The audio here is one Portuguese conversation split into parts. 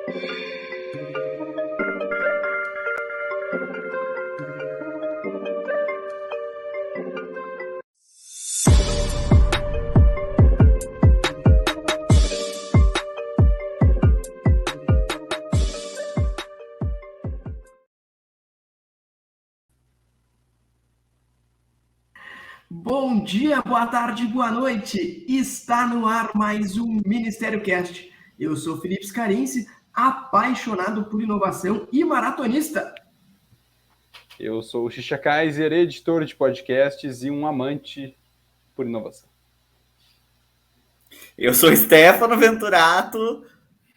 Bom dia, boa tarde, boa noite. Está no ar mais um Ministério Cast. Eu sou Felipe Scarinci, apaixonado por inovação e maratonista. Eu sou o Xixa Kaiser, editor de podcasts e um amante por inovação. Eu sou Stefano Venturato,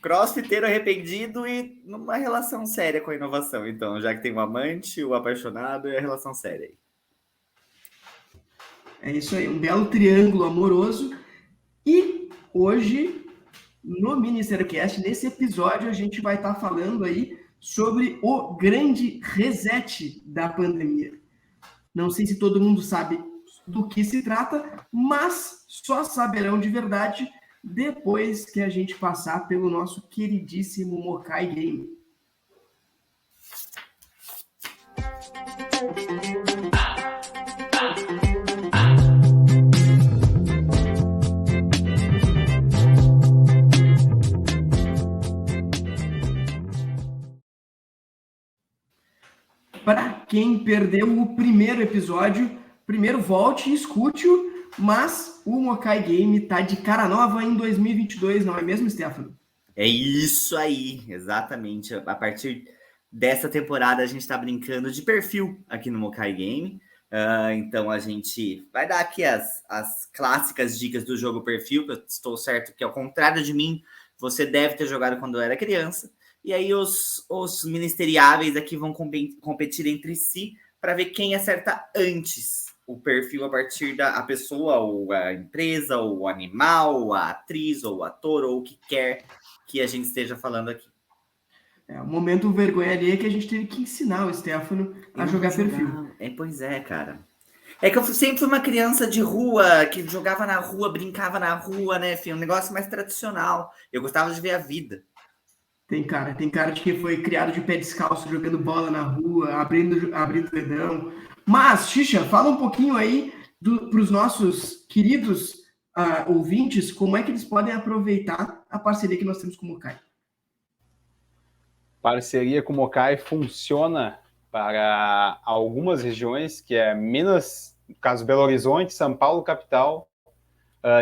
crossfiteiro arrependido e numa relação séria com a inovação. Então, já que tem o amante, o apaixonado e a relação séria aí. É isso aí, um belo triângulo amoroso. E hoje, no Ministério Cast, nesse episódio, a gente vai estar falando aí sobre o grande reset da pandemia. Não sei se todo mundo sabe do que se trata, mas só saberão de verdade depois que a gente passar pelo nosso queridíssimo Mokai Game. Para quem perdeu o primeiro episódio, primeiro volte e escute-o, mas o Mokai Game tá de cara nova em 2022, não é mesmo, Stefano? É isso aí, exatamente. A partir dessa temporada a gente está brincando de perfil aqui no Mokai Game. Então a gente vai dar aqui as clássicas dicas do jogo perfil, que eu estou certo que ao contrário de mim, você deve ter jogado quando era criança. E aí os ministeriáveis aqui vão competir entre si para ver quem acerta antes o perfil a partir da pessoa, ou a empresa, ou o animal, ou a atriz, ou o ator, ou o que quer que a gente esteja falando aqui. É um momento vergonha alheia que a gente teve que ensinar o Stefano a jogar perfil. Pois é, cara. É que eu sempre fui uma criança de rua, que jogava na rua, brincava na rua, né, filho? Um negócio mais tradicional. Eu gostava de ver a vida. Tem cara de quem foi criado de pé descalço, jogando bola na rua, abrindo dedão. Mas, Xixa, fala um pouquinho aí para os nossos queridos ouvintes, como é que eles podem aproveitar a parceria que nós temos com o Mokai. Parceria com o Mokai funciona para algumas regiões, que é Minas, no caso Belo Horizonte, São Paulo, capital,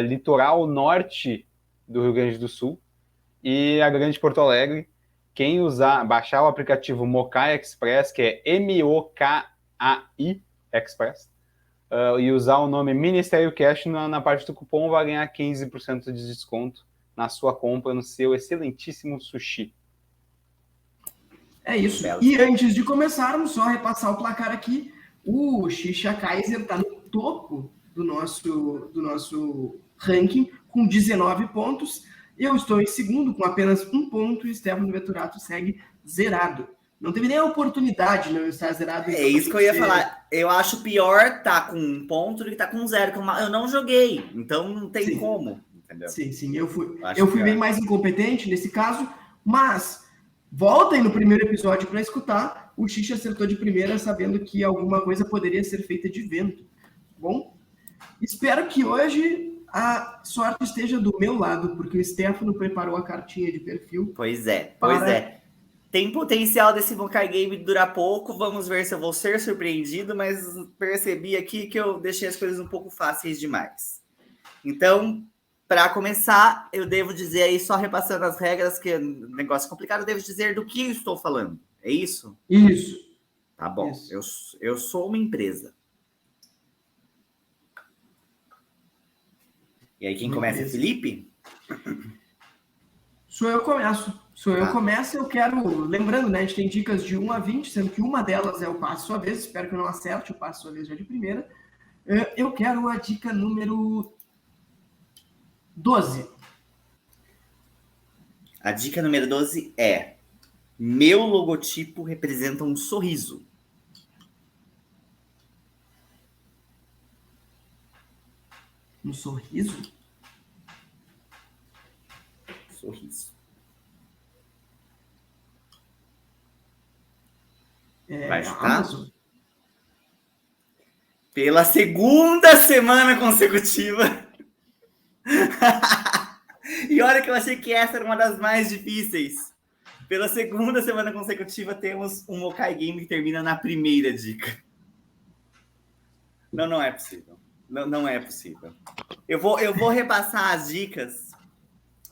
litoral norte do Rio Grande do Sul e a Grande Porto Alegre. Quem baixar o aplicativo Mokai Express, que é M-O-K-A-I Express, e usar o nome Ministério Cash na parte do cupom, vai ganhar 15% de desconto na sua compra no seu excelentíssimo sushi. É isso. E antes de começarmos, só repassar o placar aqui. O Xixa Kaiser está no topo do nosso ranking, com 19 pontos. Eu estou em segundo, com apenas 1 ponto, e o Stefano Venturato segue zerado. Não teve nem a oportunidade de não estar zerado. É isso que eu ia falar. Eu acho pior tá com 1 ponto do que tá com 0. Eu não joguei, então não tem como. Entendeu? Sim. Eu fui bem mais incompetente nesse caso, mas voltem no primeiro episódio para escutar. O Xixa acertou de primeira, sabendo que alguma coisa poderia ser feita de vento. Bom, espero que hoje a sorte esteja do meu lado, porque o Stefano preparou a cartinha de perfil. Pois é. Tem potencial desse Mokai Game durar pouco. Vamos ver se eu vou ser surpreendido, mas percebi aqui que eu deixei as coisas um pouco fáceis demais. Então, para começar, eu devo dizer aí, só repassando as regras, que é um negócio complicado, eu devo dizer do que eu estou falando. É isso? Isso. Tá bom. Isso. Eu sou uma empresa. E aí, quem começa é Felipe? Sou eu que começo. Eu quero... Lembrando, né? A gente tem dicas de 1 a 20, sendo que uma delas é o passo sua vez. Espero que eu não acerte o passo sua vez já de primeira. Eu quero a dica número 12. A dica número 12 é: meu logotipo representa um sorriso. Um sorriso? Sorriso. Vai a chutar? Amazon. Pela segunda semana consecutiva. E olha que eu achei que essa era uma das mais difíceis. Pela segunda semana consecutiva, temos um Mokai Game que termina na primeira dica. Não é possível. Não é possível. Eu vou repassar as dicas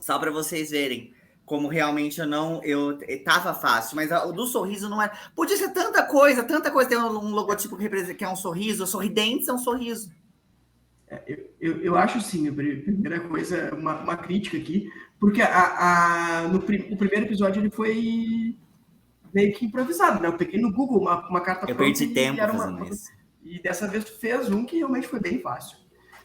só para vocês verem como realmente eu tava fácil, mas o do sorriso não era. Podia ser tanta coisa. Tem um logotipo que é um sorriso, sorridentes é um sorriso. Eu acho sim, a primeira coisa, uma crítica aqui, porque o primeiro episódio ele foi meio que improvisado, né? Eu peguei no Google uma carta pronta. Eu perdi tempo fazendo isso. E dessa vez tu fez um que realmente foi bem fácil.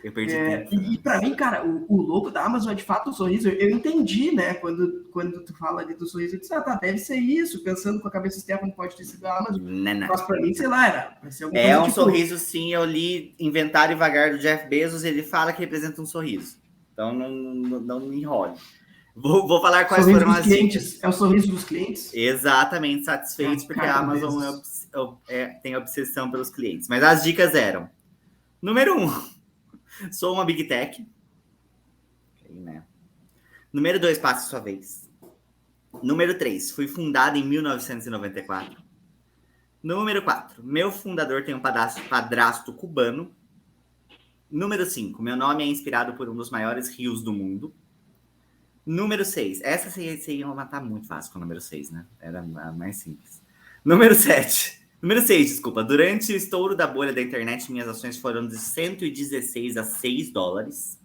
Eu perdi tempo. E para mim, cara, o logo da Amazon é de fato um sorriso. Eu entendi, né? Quando tu fala ali do sorriso, eu disse, deve ser isso. Pensando com a cabeça Stefano, pode ter sido a Amazon. Não. Mas para mim, sei lá, era. É um sorriso, sim. Eu li Inventário Vagar do Jeff Bezos, ele fala que representa um sorriso. Então não me enrole. Vou falar quais foram as dicas. É o sorriso dos clientes? Exatamente, satisfeitos, porque a Amazon tem obsessão pelos clientes. Mas as dicas eram: número 1, sou uma Big Tech. Okay, né? Número 2, passe sua vez. Número 3, fui fundada em 1994. Número 4, meu fundador tem um padrasto cubano. Número 5, meu nome é inspirado por um dos maiores rios do mundo. Número 6, essa você ia matar muito fácil com o número 6, né? Era a mais simples. Número 6, desculpa. Durante o estouro da bolha da internet, minhas ações foram de 116 a 6 dólares.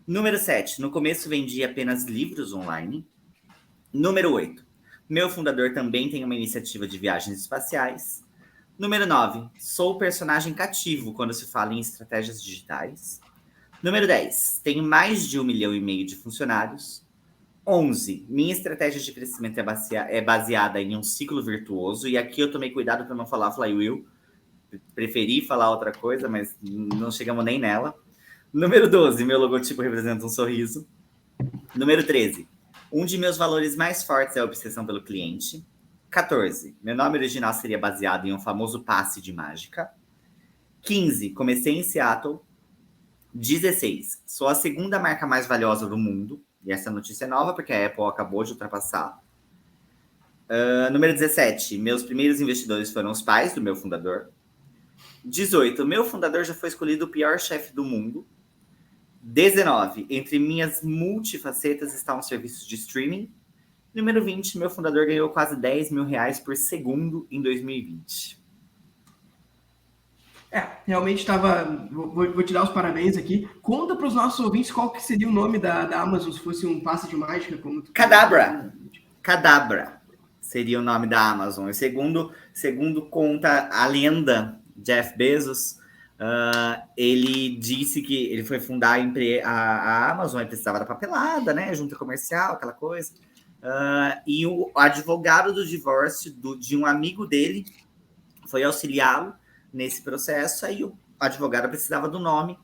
Número 7, no começo vendi apenas livros online. Número 8, meu fundador também tem uma iniciativa de viagens espaciais. Número 9, sou personagem cativo quando se fala em estratégias digitais. Número 10, tenho mais de 1,5 milhão de funcionários. 11, minha estratégia de crescimento é baseada em um ciclo virtuoso. E aqui eu tomei cuidado para não falar flywheel. Preferi falar outra coisa, mas não chegamos nem nela. Número 12, meu logotipo representa um sorriso. Número 13, um de meus valores mais fortes é a obsessão pelo cliente. 14, meu nome original seria baseado em um famoso passe de mágica. 15, comecei em Seattle. 16, sou a segunda marca mais valiosa do mundo. E essa notícia é nova, porque a Apple acabou de ultrapassar. Número 17, meus primeiros investidores foram os pais do meu fundador. 18, meu fundador já foi escolhido o pior chefe do mundo. 19, entre minhas multifacetas está um serviço de streaming. Número 20, meu fundador ganhou quase 10 mil reais por segundo em 2020. Realmente estava. Vou te dar os parabéns aqui. Conta para os nossos ouvintes qual que seria o nome da Amazon se fosse um passe de mágica. Como tu Cadabra. Cadabra seria o nome da Amazon. E segundo conta a lenda Jeff Bezos, ele disse que ele foi fundar a Amazon e precisava da papelada, né? Junta comercial, aquela coisa. E o advogado do divórcio de um amigo dele foi auxiliá-lo nesse processo. Aí o advogado precisava do nome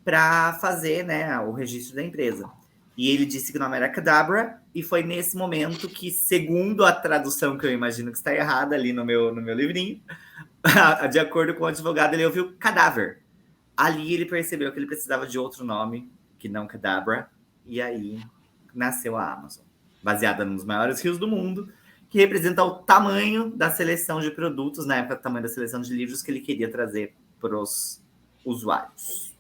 para fazer, né, o registro da empresa. E ele disse que o nome era Cadabra, e foi nesse momento que, segundo a tradução, que eu imagino que está errada ali no meu livrinho, de acordo com o advogado, ele ouviu cadáver. Ali ele percebeu que ele precisava de outro nome, que não Cadabra, e aí nasceu a Amazon, baseada nos maiores rios do mundo, que representa o tamanho da seleção de produtos, na época, o tamanho da seleção de livros que ele queria trazer para os usuários.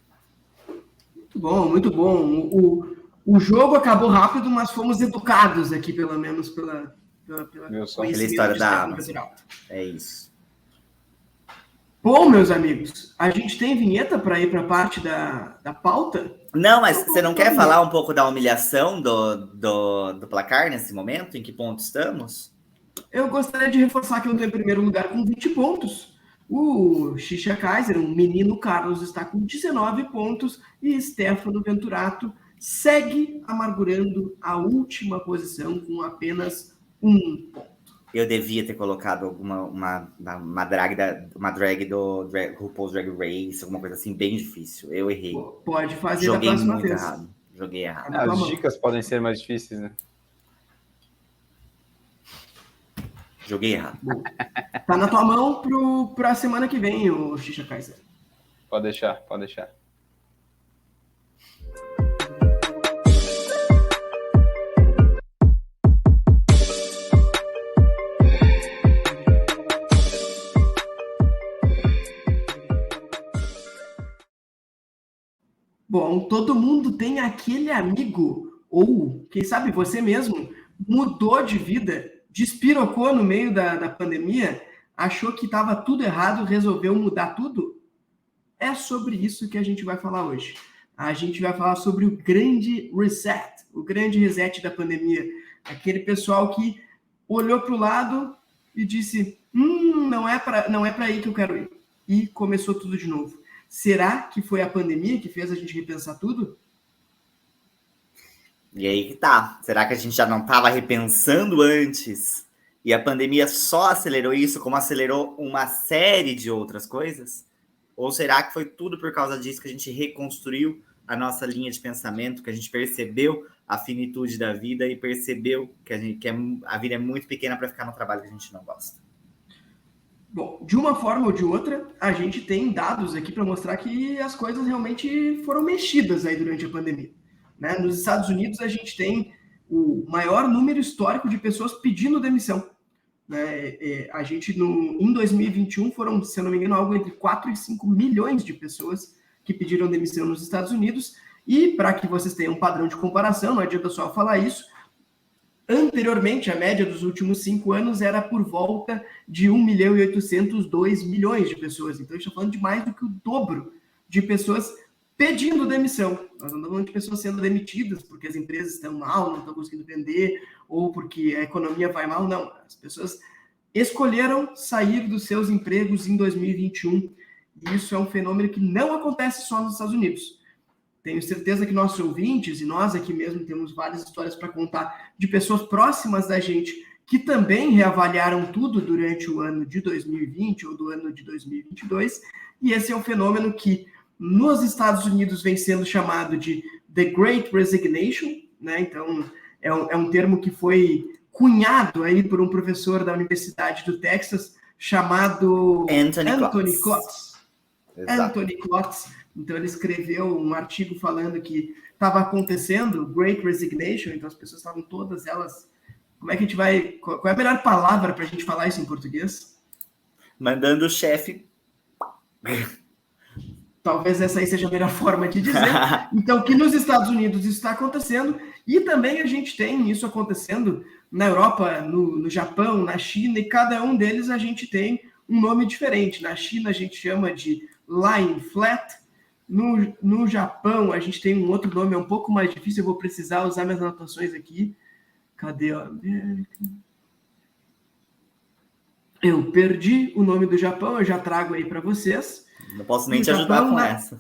Muito bom, muito bom. O jogo acabou rápido, mas fomos educados aqui, pelo menos, pela história da Amazon. É isso. Bom, meus amigos, a gente tem vinheta para ir para a parte da pauta? Não, mas você não quer falar um pouco da humilhação do placar nesse momento? Em que ponto estamos? Eu gostaria de reforçar que eu estou em primeiro lugar com 20 pontos. O Xixa Kaiser, o menino Carlos, está com 19 pontos. E Stefano Venturato segue amargurando a última posição com apenas 1 ponto. Eu devia ter colocado uma drag do RuPaul's Drag Race, alguma coisa assim, bem difícil. Eu errei. Pode fazer da próxima vez. Joguei errado. As dicas podem ser mais difíceis, né? Joguei errado. Bom, tá na tua mão pra semana que vem, o Xixa Kaiser. Pode deixar, pode deixar. Bom, todo mundo tem aquele amigo, ou quem sabe você mesmo, mudou de vida, despirocou no meio da pandemia, achou que estava tudo errado, resolveu mudar tudo? É sobre isso que a gente vai falar hoje. A gente vai falar sobre o grande reset, o grande reset da pandemia. Aquele pessoal que olhou para o lado e disse, não é para aí que eu quero ir. E começou tudo de novo. Será que foi a pandemia que fez a gente repensar tudo? E aí que tá. Será que a gente já não estava repensando antes? E a pandemia só acelerou isso, como acelerou uma série de outras coisas? Ou será que foi tudo por causa disso que a gente reconstruiu a nossa linha de pensamento, que a gente percebeu a finitude da vida e percebeu que a vida é muito pequena para ficar no trabalho que a gente não gosta? Bom, de uma forma ou de outra, a gente tem dados aqui para mostrar que as coisas realmente foram mexidas aí durante a pandemia. Né? Nos Estados Unidos, a gente tem o maior número histórico de pessoas pedindo demissão. Né? A gente, em 2021, foram, se eu não me engano, algo entre 4 e 5 milhões de pessoas que pediram demissão nos Estados Unidos. E, para que vocês tenham um padrão de comparação, não adianta só falar isso, anteriormente, a média dos últimos 5 anos era por volta de 1 milhão e 802 milhões de pessoas. Então, a gente está falando de mais do que o dobro de pessoas pedindo demissão. Nós não estamos falando de pessoas sendo demitidas porque as empresas estão mal, não estão conseguindo vender, ou porque a economia vai mal. Não, as pessoas escolheram sair dos seus empregos em 2021. E isso é um fenômeno que não acontece só nos Estados Unidos. Tenho certeza que nossos ouvintes e nós aqui mesmo temos várias histórias para contar de pessoas próximas da gente que também reavaliaram tudo durante o ano de 2020 ou do ano de 2022. E esse é um fenômeno que nos Estados Unidos vem sendo chamado de The Great Resignation, né? Então, é um termo que foi cunhado aí por um professor da Universidade do Texas chamado Anthony Klotz. Anthony Klotz. Então, ele escreveu um artigo falando que estava acontecendo Great Resignation, então as pessoas estavam todas elas... Como é que a gente vai... Qual é a melhor palavra para a gente falar isso em português? Mandando o chefe... Talvez essa aí seja a melhor forma de dizer. Então, que nos Estados Unidos isso está acontecendo, e também a gente tem isso acontecendo na Europa, no Japão, na China, e cada um deles a gente tem um nome diferente. Na China a gente chama de Lying Flat. No Japão, a gente tem um outro nome, é um pouco mais difícil, eu vou precisar usar minhas anotações aqui. Cadê a América? Eu perdi o nome do Japão, eu já trago aí para vocês. Não posso nem te ajudar com essa.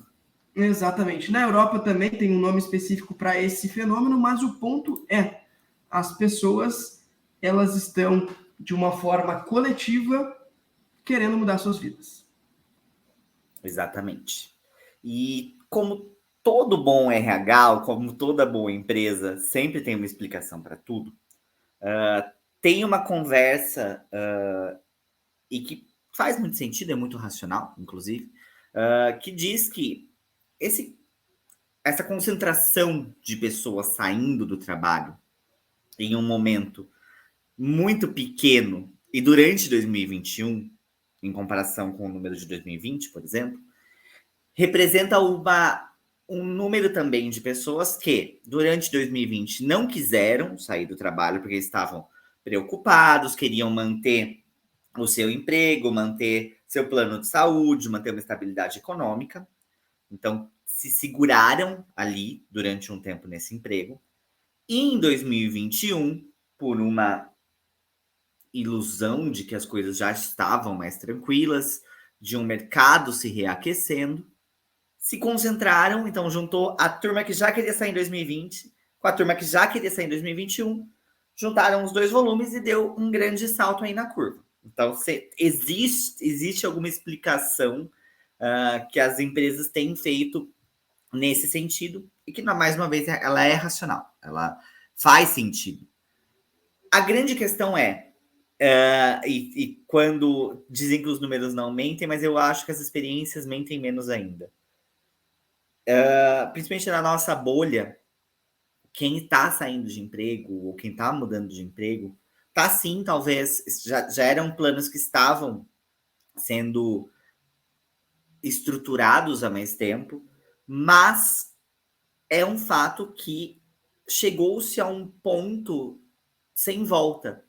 Exatamente. Na Europa também tem um nome específico para esse fenômeno, mas o ponto é, as pessoas, elas estão, de uma forma coletiva, querendo mudar suas vidas. Exatamente. E como todo bom RH, como toda boa empresa, sempre tem uma explicação para tudo, tem uma conversa e que faz muito sentido, é muito racional, inclusive, que diz que essa concentração de pessoas saindo do trabalho em um momento muito pequeno e durante 2021, em comparação com o número de 2020, por exemplo, representa um número também de pessoas que, durante 2020, não quiseram sair do trabalho porque estavam preocupados, queriam manter o seu emprego, manter seu plano de saúde, manter uma estabilidade econômica. Então, se seguraram ali durante um tempo nesse emprego. E em 2021, por uma ilusão de que as coisas já estavam mais tranquilas, de um mercado se reaquecendo, se concentraram, então juntou a turma que já queria sair em 2020 com a turma que já queria sair em 2021, juntaram os dois volumes e deu um grande salto aí na curva. Então, existe alguma explicação que as empresas têm feito nesse sentido e que, mais uma vez, ela é racional, ela faz sentido. A grande questão é, E quando dizem que os números não mentem, mas eu acho que as experiências mentem menos ainda. Principalmente na nossa bolha, quem está saindo de emprego ou quem está mudando de emprego, tá sim, talvez, já eram planos que estavam sendo estruturados há mais tempo, mas é um fato que chegou-se a um ponto sem volta.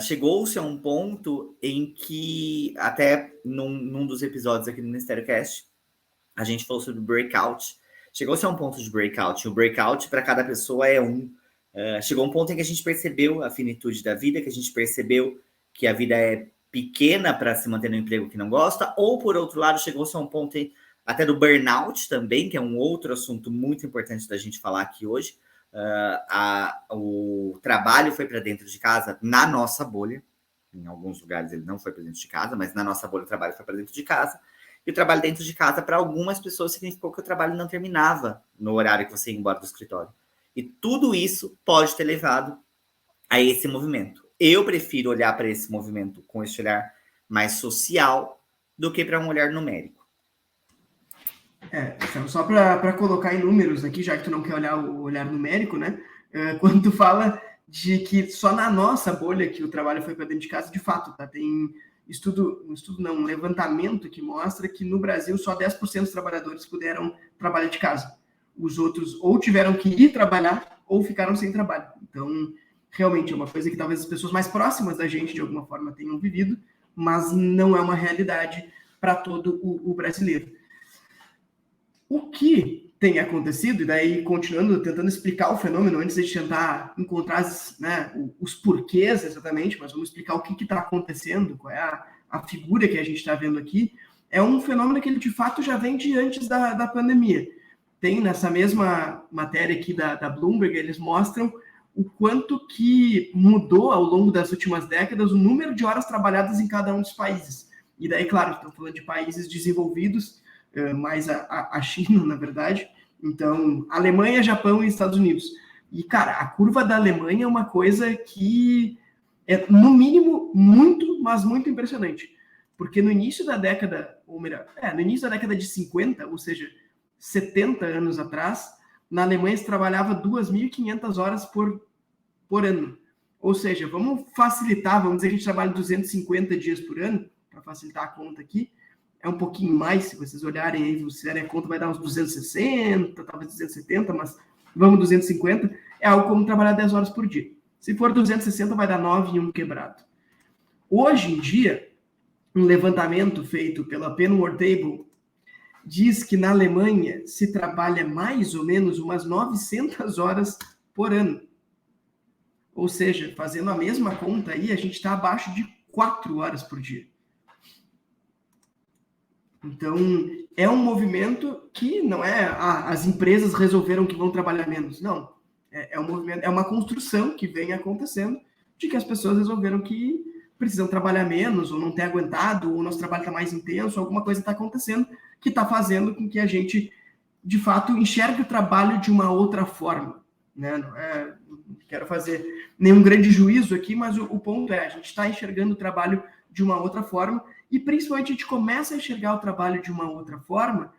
Chegou-se a um ponto em que, até num dos episódios aqui do Ministério Cast, a gente falou sobre breakout. Chegou-se a um ponto de breakout. O breakout para cada pessoa é um. Chegou um ponto em que a gente percebeu a finitude da vida, que a gente percebeu que a vida é pequena para se manter no emprego que não gosta, ou, por outro lado, chegou-se a um ponto até do burnout também, que é um outro assunto muito importante da gente falar aqui hoje. O trabalho foi para dentro de casa na nossa bolha. Em alguns lugares ele não foi para dentro de casa, mas na nossa bolha o trabalho foi para dentro de casa. E o trabalho dentro de casa, para algumas pessoas, significou que o trabalho não terminava no horário que você ia embora do escritório. E tudo isso pode ter levado a esse movimento. Eu prefiro olhar para esse movimento com esse olhar mais social do que para um olhar numérico. Só para colocar em números aqui, já que tu não quer olhar o olhar numérico, né? Quando tu fala de que só na nossa bolha que o trabalho foi para dentro de casa, de fato, tá? Tem um levantamento que mostra que no Brasil só 10% dos trabalhadores puderam trabalhar de casa. Os outros ou tiveram que ir trabalhar ou ficaram sem trabalho. Então, realmente é uma coisa que talvez as pessoas mais próximas da gente, de alguma forma, tenham vivido, mas não é uma realidade para todo o brasileiro. O que tem acontecido, e daí continuando, tentando explicar o fenômeno, antes de tentar encontrar os porquês exatamente, mas vamos explicar o que está acontecendo, qual é a figura que a gente está vendo aqui, é um fenômeno que ele de fato já vem de antes da pandemia. Tem nessa mesma matéria aqui da Bloomberg, eles mostram o quanto que mudou ao longo das últimas décadas o número de horas trabalhadas em cada um dos países. E daí, claro, estamos falando de países desenvolvidos, mais a China, na verdade. Então, Alemanha, Japão e Estados Unidos. E, cara, a curva da Alemanha é uma coisa que é, no mínimo, muito, mas muito impressionante. Porque no início da década, ou melhor, no início da década de 50, ou seja, 70 anos atrás, na Alemanha se trabalhava 2.500 horas por ano. Ou seja, vamos facilitar, vamos dizer que a gente trabalha 250 dias por ano, para facilitar a conta aqui. É um pouquinho mais, se vocês olharem aí, se vocês fizerem a conta, vai dar uns 260, talvez 270, mas vamos 250. É algo como trabalhar 10 horas por dia. Se for 260, vai dar 9 e 1 quebrado. Hoje em dia, um levantamento feito pela Penworld Table diz que na Alemanha se trabalha mais ou menos umas 900 horas por ano. Ou seja, fazendo a mesma conta aí, a gente está abaixo de 4 horas por dia. Então, é um movimento que não é as empresas resolveram que vão trabalhar menos. Não. É um movimento, é uma construção que vem acontecendo de que as pessoas resolveram que precisam trabalhar menos, ou não ter aguentado, ou o nosso trabalho está mais intenso, alguma coisa está acontecendo que está fazendo com que a gente, de fato, enxergue o trabalho de uma outra forma. Né? Não quero fazer nenhum grande juízo aqui, mas o ponto é, a gente está enxergando o trabalho de uma outra forma, e principalmente a gente começa a enxergar o trabalho de uma outra forma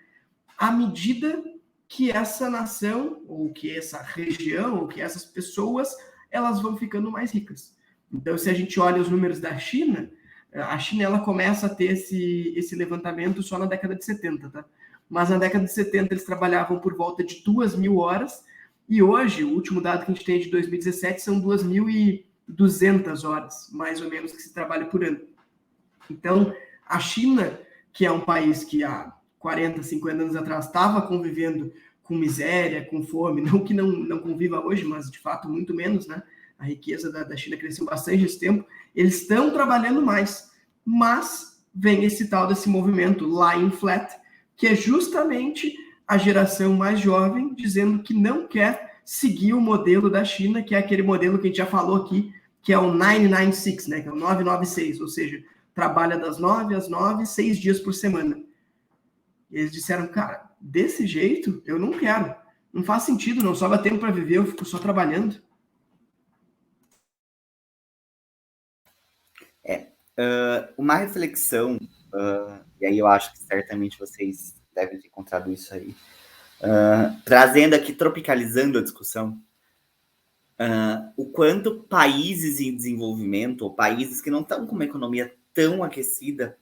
à medida que essa nação, ou que essa região, ou que essas pessoas, elas vão ficando mais ricas. Então, se a gente olha os números da China, a China ela começa a ter esse levantamento só na década de 70, tá? Mas na década de 70 eles trabalhavam por volta de 2.000 horas, e hoje, o último dado que a gente tem é de 2017, são 2.200 horas, mais ou menos, que se trabalha por ano. Então, a China, que é um país que há 40, 50 anos atrás estava convivendo com miséria, com fome, não que não conviva hoje, mas de fato muito menos, né? A riqueza da China cresceu bastante esse tempo. Eles estão trabalhando mais, mas vem esse tal desse movimento lying flat, que é justamente a geração mais jovem dizendo que não quer seguir o modelo da China, que é aquele modelo que a gente já falou aqui, que é o 996, né? Que é o 996, ou seja, trabalha das 9 às 9, 6 dias por semana. E eles disseram, cara, desse jeito eu não quero. Não faz sentido, não sobra tempo para viver, eu fico só trabalhando. uma reflexão, e aí eu acho que certamente vocês devem ter encontrado isso aí, trazendo aqui, tropicalizando a discussão, o quanto países em desenvolvimento, ou países que não estão com uma economia tão aquecida,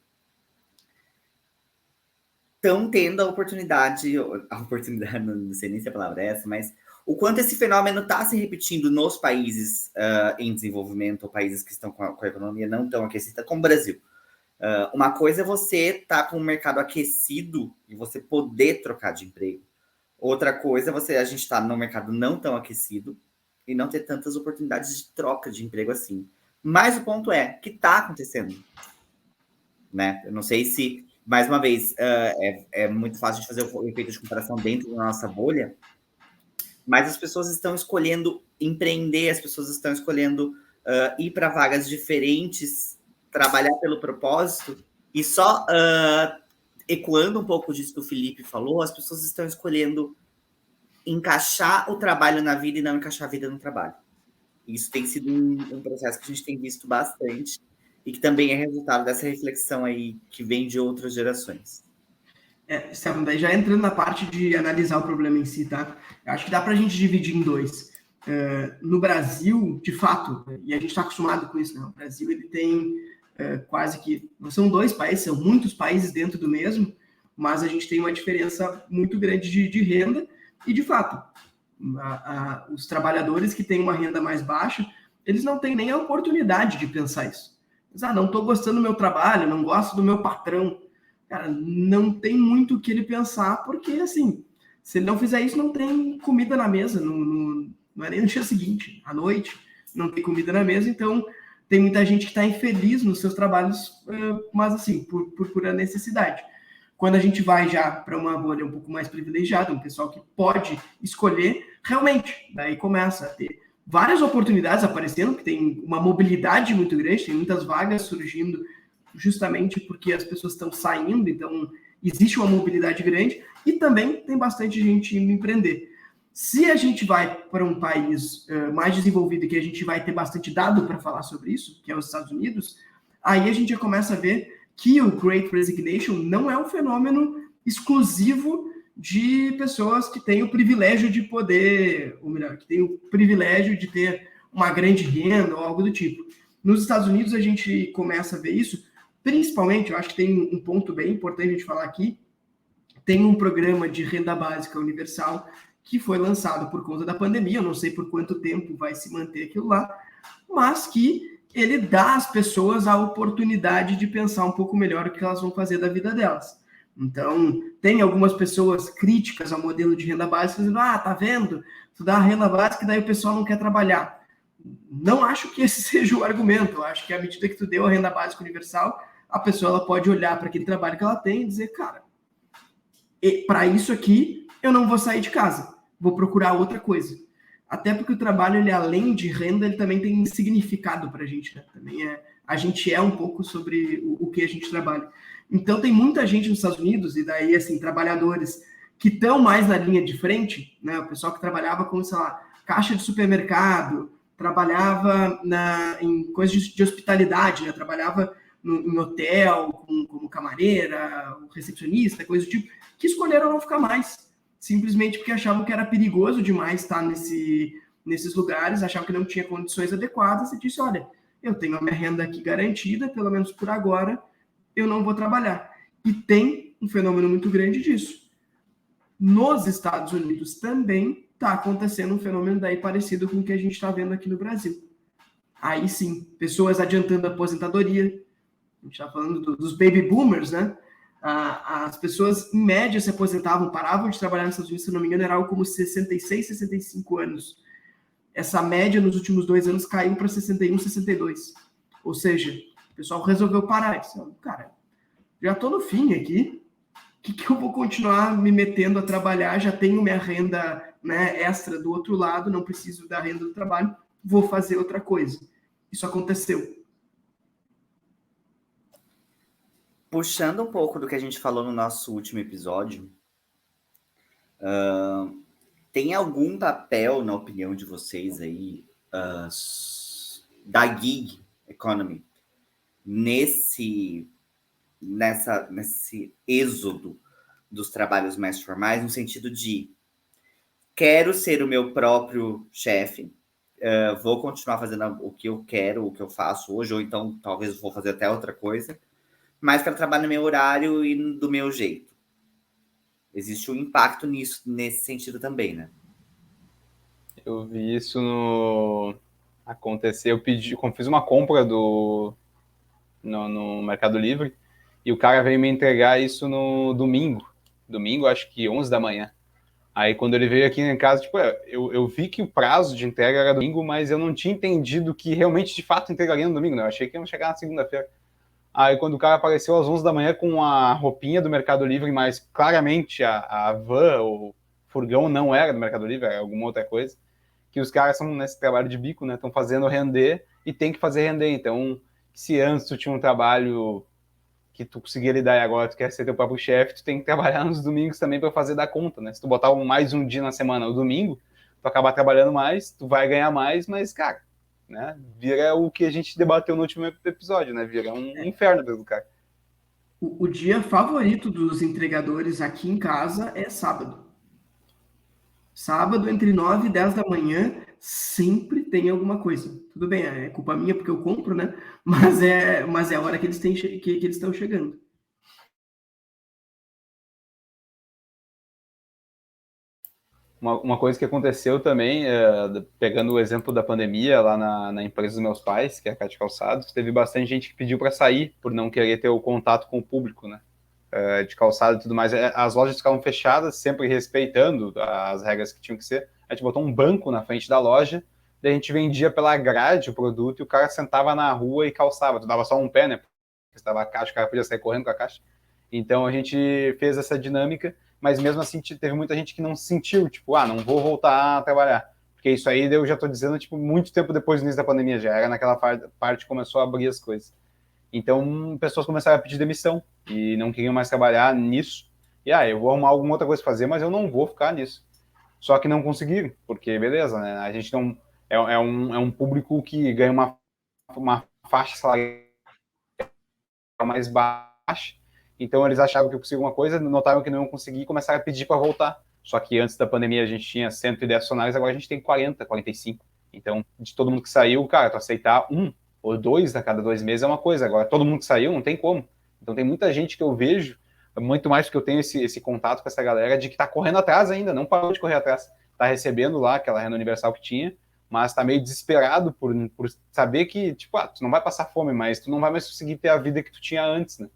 estão tendo a oportunidade, não sei nem se a palavra é essa, mas o quanto esse fenômeno está se repetindo nos países em desenvolvimento, ou países que estão com a economia não tão aquecida, como o Brasil. Uma coisa é você estar com o mercado aquecido e você poder trocar de emprego. Outra coisa é a gente estar no mercado não tão aquecido e não ter tantas oportunidades de troca de emprego assim. Mas o ponto é que está acontecendo. Né? Eu não sei se, mais uma vez, é muito fácil de fazer o efeito de comparação dentro da nossa bolha, mas as pessoas estão escolhendo empreender, as pessoas estão escolhendo ir para vagas diferentes, trabalhar pelo propósito, e só ecoando um pouco disso que o Felipe falou, as pessoas estão escolhendo encaixar o trabalho na vida e não encaixar a vida no trabalho. Isso tem sido um processo que a gente tem visto bastante e que também é resultado dessa reflexão aí que vem de outras gerações. Stefano, daí já entrando na parte de analisar o problema em si, tá? Eu acho que dá para a gente dividir em dois. No Brasil, de fato, e a gente está acostumado com isso, né? O Brasil ele tem quase que, não são dois países, são muitos países dentro do mesmo, mas a gente tem uma diferença muito grande de renda e, de fato, os trabalhadores que têm uma renda mais baixa, eles não têm nem a oportunidade de pensar isso. Não estou gostando do meu trabalho, não gosto do meu patrão. Cara, não tem muito o que ele pensar, porque, assim, se ele não fizer isso, não tem comida na mesa, não é nem no dia seguinte, à noite, não tem comida na mesa, então tem muita gente que está infeliz nos seus trabalhos, mas, assim, por pura necessidade. Quando a gente vai já para uma bolha um pouco mais privilegiada, um pessoal que pode escolher, realmente, daí começa a ter várias oportunidades aparecendo, que tem uma mobilidade muito grande, tem muitas vagas surgindo justamente porque as pessoas estão saindo, então existe uma mobilidade grande e também tem bastante gente indo empreender. Se a gente vai para um país mais desenvolvido e que a gente vai ter bastante dado para falar sobre isso, que é os Estados Unidos, aí a gente já começa a ver que o Great Resignation não é um fenômeno exclusivo de pessoas que têm o privilégio de poder, ou melhor, que têm o privilégio de ter uma grande renda ou algo do tipo. Nos Estados Unidos a gente começa a ver isso, principalmente, eu acho que tem um ponto bem importante a gente falar aqui, tem um programa de renda básica universal que foi lançado por conta da pandemia, eu não sei por quanto tempo vai se manter aquilo lá, mas que ele dá às pessoas a oportunidade de pensar um pouco melhor o que elas vão fazer da vida delas. Então, tem algumas pessoas críticas ao modelo de renda básica, dizendo, tá vendo? Tu dá a renda básica e daí o pessoal não quer trabalhar. Não acho que esse seja o argumento. Eu acho que à medida que tu deu a renda básica universal, a pessoa ela pode olhar para aquele trabalho que ela tem e dizer, cara, para isso aqui eu não vou sair de casa, vou procurar outra coisa. Até porque o trabalho, ele além de renda, ele também tem significado para a gente, né? Também a gente um pouco sobre o que a gente trabalha. Então tem muita gente nos Estados Unidos, e daí, assim, trabalhadores que estão mais na linha de frente, né? O pessoal que trabalhava como, sei lá, caixa de supermercado, trabalhava em coisas de hospitalidade, né? Trabalhava em hotel, como camareira, recepcionista, coisa do tipo, que escolheram não ficar mais, simplesmente porque achavam que era perigoso demais estar nesses lugares, achavam que não tinha condições adequadas, e disse, olha, eu tenho a minha renda aqui garantida, pelo menos por agora, eu não vou trabalhar. E tem um fenômeno muito grande disso. Nos Estados Unidos também está acontecendo um fenômeno daí parecido com o que a gente está vendo aqui no Brasil. Aí sim, pessoas adiantando a aposentadoria, a gente está falando dos baby boomers, né? As pessoas, em média, se aposentavam, paravam de trabalhar nos Estados Unidos, se não me engano, era algo como 66, 65 anos. Essa média, nos últimos 2 anos, caiu para 61, 62. Ou seja, o pessoal resolveu parar. Disse, cara, já estou no fim aqui, o que eu vou continuar me metendo a trabalhar? Já tenho minha renda, né, extra do outro lado, não preciso da renda do trabalho, vou fazer outra coisa. Isso aconteceu. Puxando um pouco do que a gente falou no nosso último episódio, tem algum papel, na opinião de vocês aí, da gig economy nesse êxodo dos trabalhos mais formais, no sentido de quero ser o meu próprio chefe, vou continuar fazendo o que eu quero, o que eu faço hoje, ou então talvez vou fazer até outra coisa, mas para trabalhar no meu horário e do meu jeito. Existe um impacto nesse sentido também, né? Eu vi isso acontecer. Eu fiz uma compra no Mercado Livre e o cara veio me entregar isso no domingo, acho que 11 da manhã. Aí quando ele veio aqui em casa, tipo, eu vi que o prazo de entrega era domingo, mas eu não tinha entendido que realmente, de fato, entregaria no domingo, né? Eu achei que ia chegar na segunda-feira. Aí quando o cara apareceu às 11 da manhã com a roupinha do Mercado Livre, mas claramente a van, o furgão não era do Mercado Livre, era alguma outra coisa, que os caras são nesse trabalho de bico, né? Estão fazendo render e tem que fazer render. Então, se antes tu tinha um trabalho que tu conseguia lidar e agora tu quer ser teu próprio chefe, tu tem que trabalhar nos domingos também para fazer dar conta, né? Se tu botar mais um dia na semana, o domingo, tu acabar trabalhando mais, tu vai ganhar mais, mas, cara, né? Vira o que a gente debateu no último episódio, né? Vira um inferno do cara. O dia favorito dos entregadores aqui em casa é sábado. Sábado, entre 9 e 10 da manhã, sempre tem alguma coisa. Tudo bem, é culpa minha porque eu compro, né? Mas é a hora que eles estão chegando. Uma coisa que aconteceu também, pegando o exemplo da pandemia lá na empresa dos meus pais, que é a Cate Calçados, teve bastante gente que pediu para sair por não querer ter o contato com o público, né? De calçado e tudo mais. As lojas ficavam fechadas, sempre respeitando as regras que tinham que ser. A gente botou um banco na frente da loja, daí a gente vendia pela grade o produto e o cara sentava na rua e calçava. Tu dava só um pé, né? Porque estava a caixa, o cara podia sair correndo com a caixa. Então a gente fez essa dinâmica, mas mesmo assim teve muita gente que não sentiu, tipo, não vou voltar a trabalhar. Porque isso aí eu já estou dizendo, tipo, muito tempo depois do início da pandemia, já era naquela parte que começou a abrir as coisas. Então, pessoas começaram a pedir demissão e não queriam mais trabalhar nisso. E, eu vou arrumar alguma outra coisa para fazer, mas eu não vou ficar nisso. Só que não conseguiram, porque, beleza, né? A gente não... É um público que ganha uma faixa salarial mais baixa. Então, eles achavam que eu conseguia alguma coisa, notaram que não iam conseguir e começaram a pedir para voltar. Só que antes da pandemia a gente tinha 110 funcionários, agora a gente tem 40, 45. Então, de todo mundo que saiu, cara, tu aceitar um ou dois a cada 2 meses é uma coisa. Agora, todo mundo que saiu, não tem como. Então, tem muita gente que eu vejo, muito mais porque eu tenho esse contato com essa galera, de que tá correndo atrás ainda, não parou de correr atrás. Tá recebendo lá aquela renda universal que tinha, mas tá meio desesperado por saber que, tipo, tu não vai passar fome, mas tu não vai mais conseguir ter a vida que tu tinha antes, né?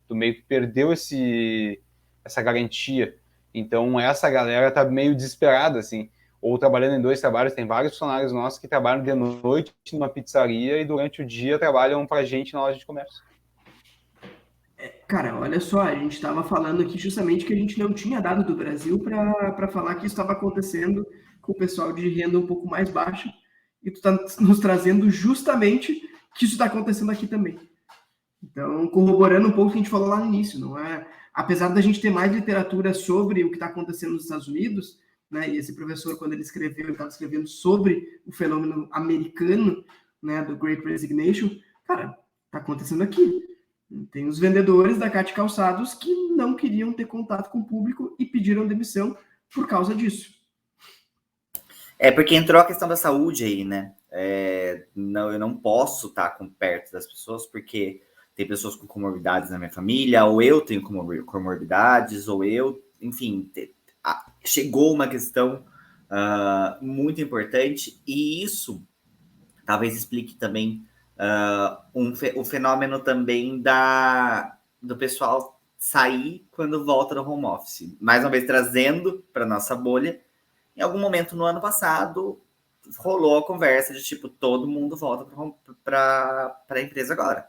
Tu meio que perdeu essa garantia. Então, essa galera tá meio desesperada, assim. Ou trabalhando em 2 trabalhos, tem vários funcionários nossos que trabalham de noite numa pizzaria e durante o dia trabalham pra gente na loja de comércio. Cara, olha só, a gente estava falando aqui justamente que a gente não tinha dado do Brasil para falar que isso estava acontecendo com o pessoal de renda um pouco mais baixa, e tu está nos trazendo justamente que isso está acontecendo aqui também. Então, corroborando um pouco o que a gente falou lá no início, não é? Apesar da gente ter mais literatura sobre o que está acontecendo nos Estados Unidos, né? E esse professor, quando ele escreveu, ele estava escrevendo sobre o fenômeno americano, né? Do Great Resignation. Cara, está acontecendo aqui. Tem os vendedores da Cate Calçados que não queriam ter contato com o público e pediram demissão por causa disso. Porque entrou a questão da saúde aí, né? Não, eu não posso estar perto das pessoas porque tem pessoas com comorbidades na minha família, ou eu tenho comorbidades, ou eu, enfim, chegou uma questão muito importante, e isso talvez explique também o fenômeno também do pessoal sair quando volta do home office. Mais uma vez, trazendo para nossa bolha, em algum momento no ano passado, rolou a conversa de tipo, todo mundo volta para a empresa agora.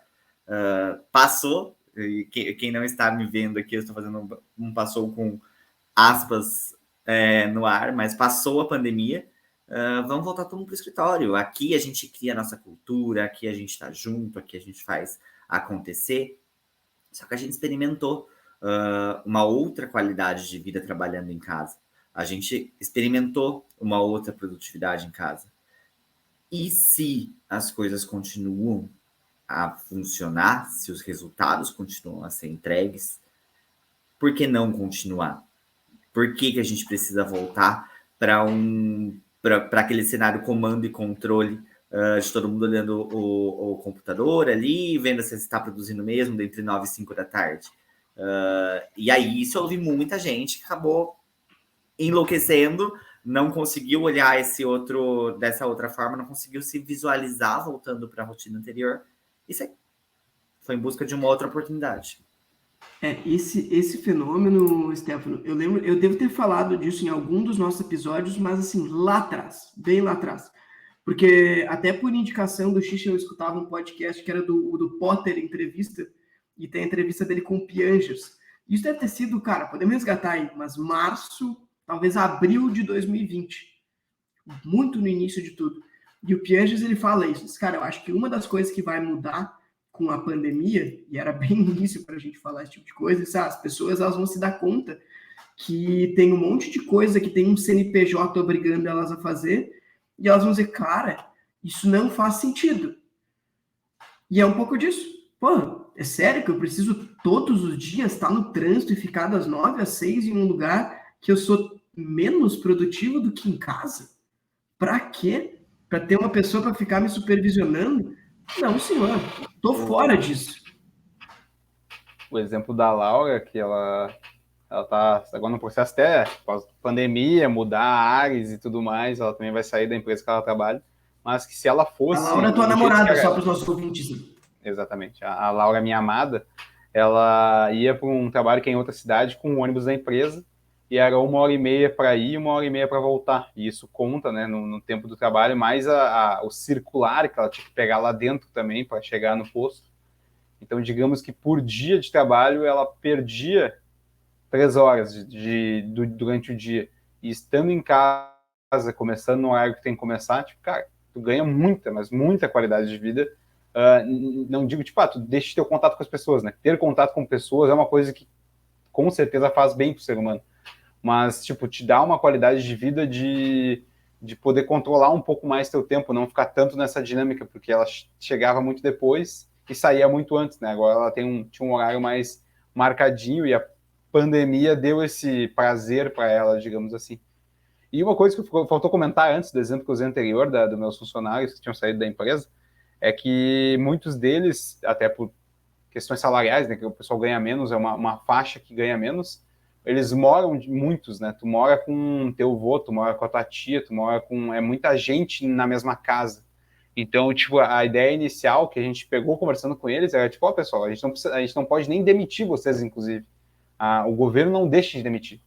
Passou, e quem não está me vendo aqui, eu estou fazendo um passou com aspas no ar, mas passou a pandemia, vamos voltar todo mundo para o escritório. Aqui a gente cria a nossa cultura, aqui a gente está junto, aqui a gente faz acontecer. Só que a gente experimentou uma outra qualidade de vida trabalhando em casa. A gente experimentou uma outra produtividade em casa. E se as coisas continuam a funcionar, se os resultados continuam a ser entregues, por que não continuar? Por que a gente precisa voltar para aquele cenário comando e controle, de todo mundo olhando o computador ali, vendo se está produzindo mesmo entre 9 e 5 da tarde? E aí isso eu ouvi muita gente que acabou enlouquecendo, não conseguiu olhar dessa outra forma, não conseguiu se visualizar voltando para a rotina anterior. Isso aí foi em busca de uma outra oportunidade. Esse fenômeno, Stefano, eu devo ter falado disso em algum dos nossos episódios, mas assim, lá atrás, bem lá atrás. Porque até por indicação do Xixi eu escutava um podcast que era do Potter Entrevista, e tem a entrevista dele com o Pianjas. Isso deve ter sido, cara, podemos resgatar aí, mas março, talvez abril de 2020. Muito no início de tudo. E o Pianjas, ele fala isso. Diz, cara, eu acho que uma das coisas que vai mudar com a pandemia, e era bem início para a gente falar esse tipo de coisa, as pessoas elas vão se dar conta que tem um monte de coisa que tem um CNPJ obrigando elas a fazer, e elas vão dizer, cara, isso não faz sentido. E é um pouco disso. Pô, é sério que eu preciso todos os dias estar no trânsito e ficar das 9 às 6 em um lugar que eu sou menos produtivo do que em casa? Pra quê? Pra ter uma pessoa para ficar me supervisionando? Não, senhor. Tô fora disso. O exemplo da Laura, que ela tá agora no processo até pós-pandemia, mudar áreas e tudo mais, ela também vai sair da empresa que ela trabalha, mas que se ela fosse... A Laura é tua namorada, só para os nossos ouvintes. Exatamente. A Laura, minha amada, ela ia para um trabalho que é em outra cidade com o ônibus da empresa, e era 1h30 para ir e 1h30 para voltar. E isso conta, né, no tempo do trabalho, mais o circular que ela tinha que pegar lá dentro também para chegar no posto. Então, digamos que por dia de trabalho, ela perdia 3 horas durante o dia. E estando em casa, começando no horário que tem que começar, tipo, cara, tu ganha muita, mas muita qualidade de vida. Não digo, tipo, tu deixa de ter o contato com as pessoas, né? Ter contato com pessoas é uma coisa que com certeza faz bem pro ser humano. Mas, tipo, te dá uma qualidade de vida de poder controlar um pouco mais teu tempo, não ficar tanto nessa dinâmica, porque ela chegava muito depois e saía muito antes, né? Agora ela tinha um horário mais marcadinho e a pandemia deu esse prazer para ela, digamos assim. E uma coisa que faltou comentar antes do exemplo que eu usei anterior, dos meus funcionários que tinham saído da empresa, é que muitos deles, até por questões salariais, né, que o pessoal ganha menos, é uma faixa que ganha menos, eles moram, muitos, né, tu mora com teu avô, tu mora com a tua tia, tu mora com muita gente na mesma casa. Então, tipo, a ideia inicial que a gente pegou conversando com eles era, tipo, pessoal, a gente não pode nem demitir vocês, inclusive. O governo não deixa de demitir.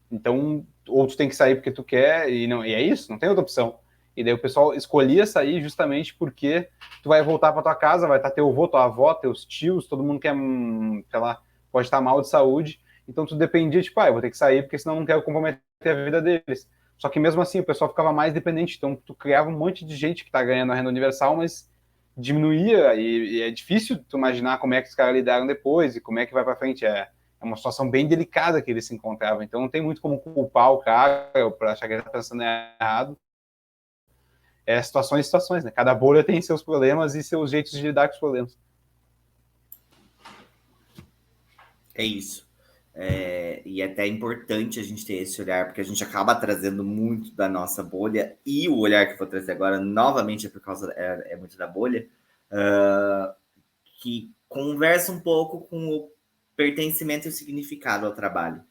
Então, ou tu tem que sair porque tu quer, e é isso, não tem outra opção. E daí o pessoal escolhia sair justamente porque tu vai voltar para tua casa, vai estar teu avô, tua avó, teus tios, todo mundo que sei lá, pode estar mal de saúde. Então tu dependia, tipo, eu vou ter que sair porque senão eu não quero comprometer a vida deles. Só que mesmo assim o pessoal ficava mais dependente. Então tu criava um monte de gente que tá ganhando a renda universal, mas diminuía, e é difícil tu imaginar como é que os caras lidaram depois e como é que vai para frente. É uma situação bem delicada que eles se encontravam. Então não tem muito como culpar o cara ou para achar que ele tá pensando errado. É situações e situações, né? Cada bolha tem seus problemas e seus jeitos de lidar com os problemas. É isso. E é até importante a gente ter esse olhar, porque a gente acaba trazendo muito da nossa bolha, e o olhar que eu vou trazer agora, novamente, é muito da bolha, que conversa um pouco com o pertencimento e o significado ao trabalho.